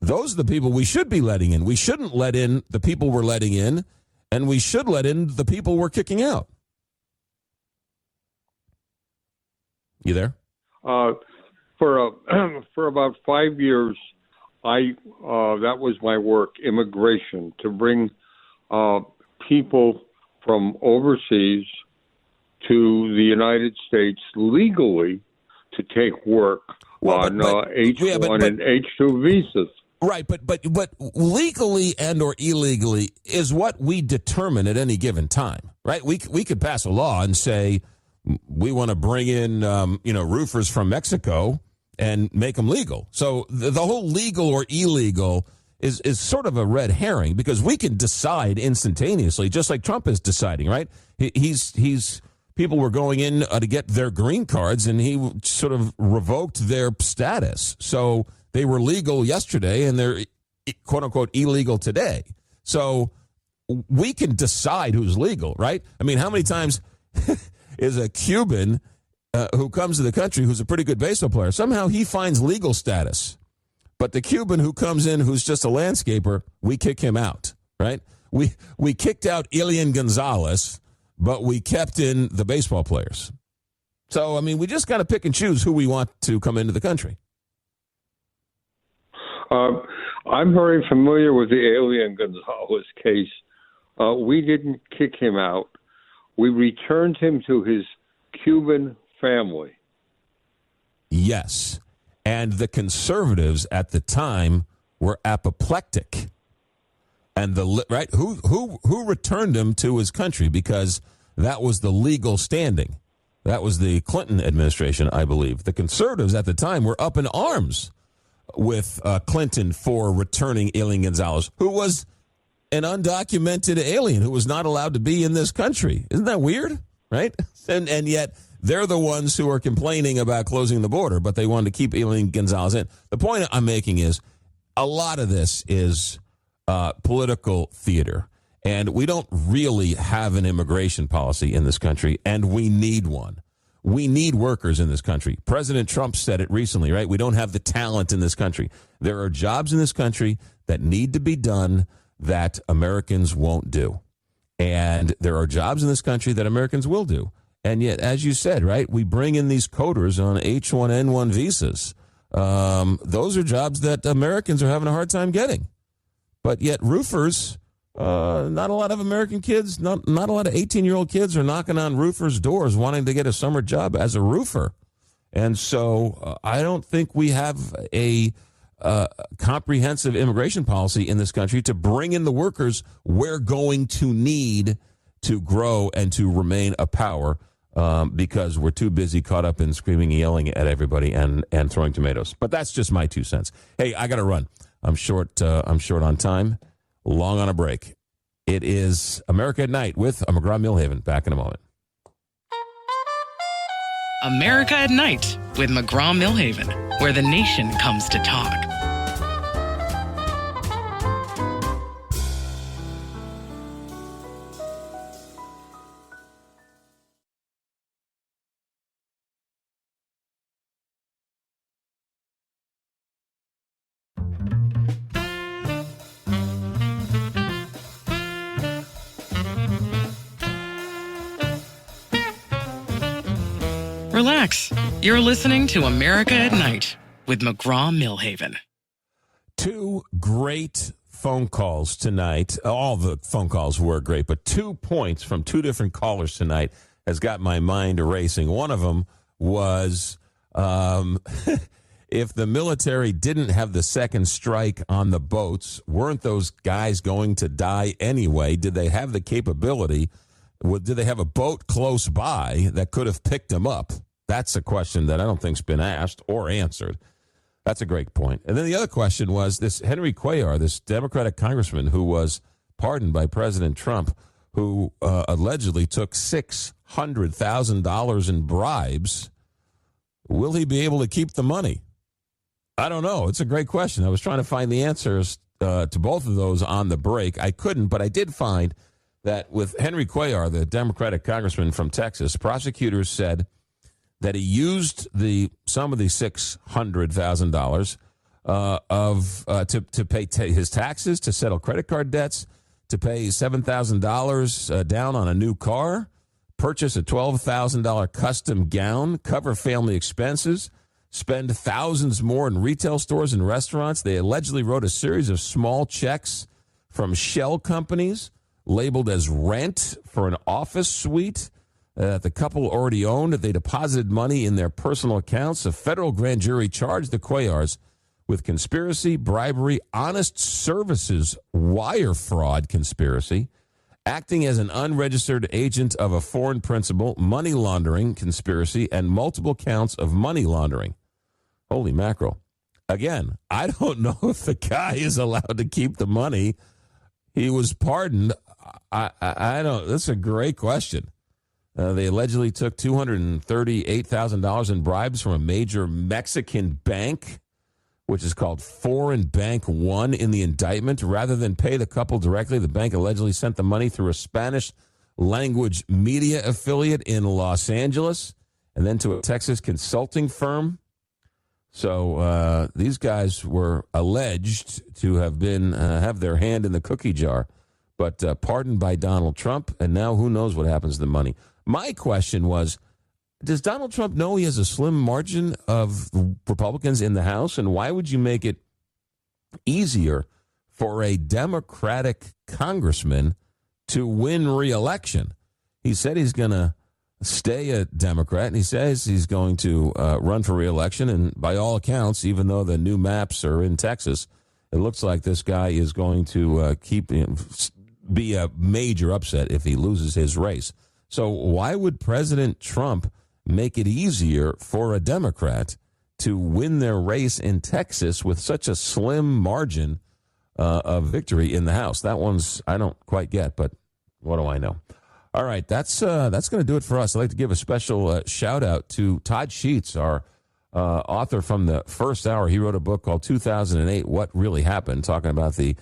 Those are the people we should be letting in. We shouldn't let in the people we're letting in, and we should let in the people we're kicking out. You there? For about 5 years, that was my work, immigration, to bring people from overseas to the United States legally to take work on H1 and H2 visas. Right, but legally and or illegally is what we determine at any given time, right? We could pass a law and say we want to bring in roofers from Mexico and make them legal. So the whole legal or illegal is sort of a red herring, because we can decide instantaneously, just like Trump is deciding, right? He's people were going in to get their green cards, and he sort of revoked their status. So they were legal yesterday, and they're quote-unquote illegal today. So we can decide who's legal, right? I mean, how many times is a Cuban who comes to the country who's a pretty good baseball player, somehow he finds legal status, but the Cuban who comes in who's just a landscaper, we kick him out, right? We kicked out Elian Gonzalez, but we kept in the baseball players. So, I mean, we just got to pick and choose who we want to come into the country. I'm very familiar with the Elian Gonzalez case. We didn't kick him out. We returned him to his Cuban family. Yes. And the conservatives at the time were apoplectic. And who returned him to his country, because that was the legal standing. That was the Clinton administration, I believe. The conservatives at the time were up in arms with Clinton for returning Elian Gonzalez, who was an undocumented alien who was not allowed to be in this country. Isn't that weird? Right? And yet they're the ones who are complaining about closing the border, but they wanted to keep Elian Gonzalez in. The point I'm making is a lot of this is political theater, and we don't really have an immigration policy in this country, and we need one. We need workers in this country. President Trump said it recently, right? We don't have the talent in this country. There are jobs in this country that need to be done that Americans won't do. And there are jobs in this country that Americans will do. And yet, as you said, right, we bring in these coders on H1N1 visas. Those are jobs that Americans are having a hard time getting. But yet roofers, not a lot of American kids, not a lot of 18-year-old kids are knocking on roofers' doors wanting to get a summer job as a roofer. And so I don't think we have a comprehensive immigration policy in this country to bring in the workers we're going to need to grow and to remain a power, because we're too busy caught up in screaming and yelling at everybody and throwing tomatoes. But that's just my 2 cents. Hey, I got to run. I'm short on time, long on a break. It is America at Night with McGraw Milhaven. Back in a moment. America at Night with McGraw Milhaven, where the nation comes to talk. Relax. You're listening to America at Night with McGraw Milhaven. 2 great phone calls tonight. All the phone calls were great, but 2 points from 2 different callers tonight has got my mind racing. One of them was if the military didn't have the second strike on the boats, weren't those guys going to die anyway? Did they have the capability? Did they have a boat close by that could have picked them up? That's a question that I don't think's been asked or answered. That's a great point. And then the other question was this Henry Cuellar, this Democratic congressman who was pardoned by President Trump, who allegedly took $600,000 in bribes. Will he be able to keep the money? I don't know. It's a great question. I was trying to find the answers to both of those on the break. I couldn't, but I did find that with Henry Cuellar, the Democratic congressman from Texas, prosecutors said that he used some of the $600,000 to pay his taxes, to settle credit card debts, to pay $7,000 down on a new car, purchase a $12,000 custom gown, cover family expenses, spend thousands more in retail stores and restaurants. They allegedly wrote a series of small checks from shell companies labeled as rent for an office suite. the couple already owned. They deposited money in their personal accounts. A federal grand jury charged the Cuellars with conspiracy, bribery, honest services, wire fraud conspiracy, acting as an unregistered agent of a foreign principal, money laundering conspiracy, and multiple counts of money laundering. Holy mackerel. Again, I don't know if the guy is allowed to keep the money. He was pardoned. I don't. That's a great question. They allegedly took $238,000 in bribes from a major Mexican bank, which is called Foreign Bank One in the indictment. Rather than pay the couple directly, the bank allegedly sent the money through a Spanish-language media affiliate in Los Angeles and then to a Texas consulting firm. So these guys were alleged to have been have their hand in the cookie jar, but pardoned by Donald Trump, and now who knows what happens to the money. My question was, does Donald Trump know he has a slim margin of Republicans in the House, and why would you make it easier for a Democratic congressman to win re-election? He said he's going to stay a Democrat, and he says he's going to run for re-election, and by all accounts, even though the new maps are in Texas, it looks like this guy is going to be a major upset if he loses his race. So why would President Trump make it easier for a Democrat to win their race in Texas with such a slim margin of victory in the House? That one's I don't quite get, but what do I know? All right, that's going to do it for us. I'd like to give a special shout-out to Todd Sheets, our author from the first hour. He wrote a book called 2008, What Really Happened, talking about the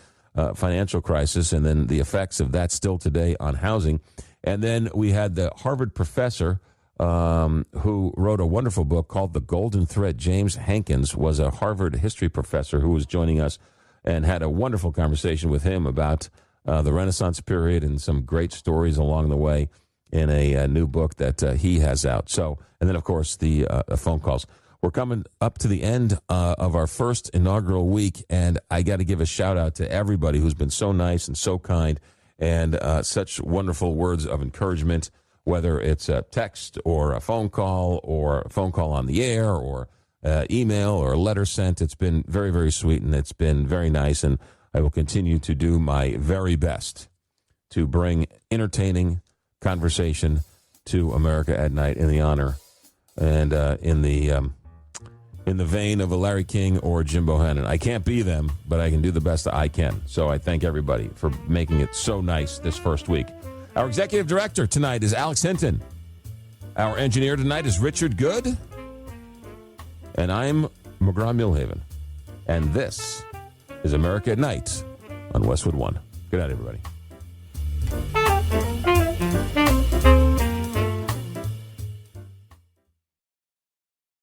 financial crisis and then the effects of that still today on housing. And then we had the Harvard professor who wrote a wonderful book called The Golden Thread. James Hankins was a Harvard history professor who was joining us and had a wonderful conversation with him about the Renaissance period and some great stories along the way in a new book that he has out. So, and then, of course, the phone calls. We're coming up to the end of our first inaugural week, and I got to give a shout-out to everybody who's been so nice and so kind and such wonderful words of encouragement, whether it's a text or a phone call on the air or email or a letter sent. It's been very, very sweet, and it's been very nice, and I will continue to do my very best to bring entertaining conversation to America at Night in the honor and in the vein of a Larry King or Jim Bohannon. I can't be them, but I can do the best I can. So I thank everybody for making it so nice this first week. Our executive director tonight is Alex Hinton. Our engineer tonight is Richard Good. And I'm McGraw Milhaven. And this is America at Night on Westwood One. Good night, everybody.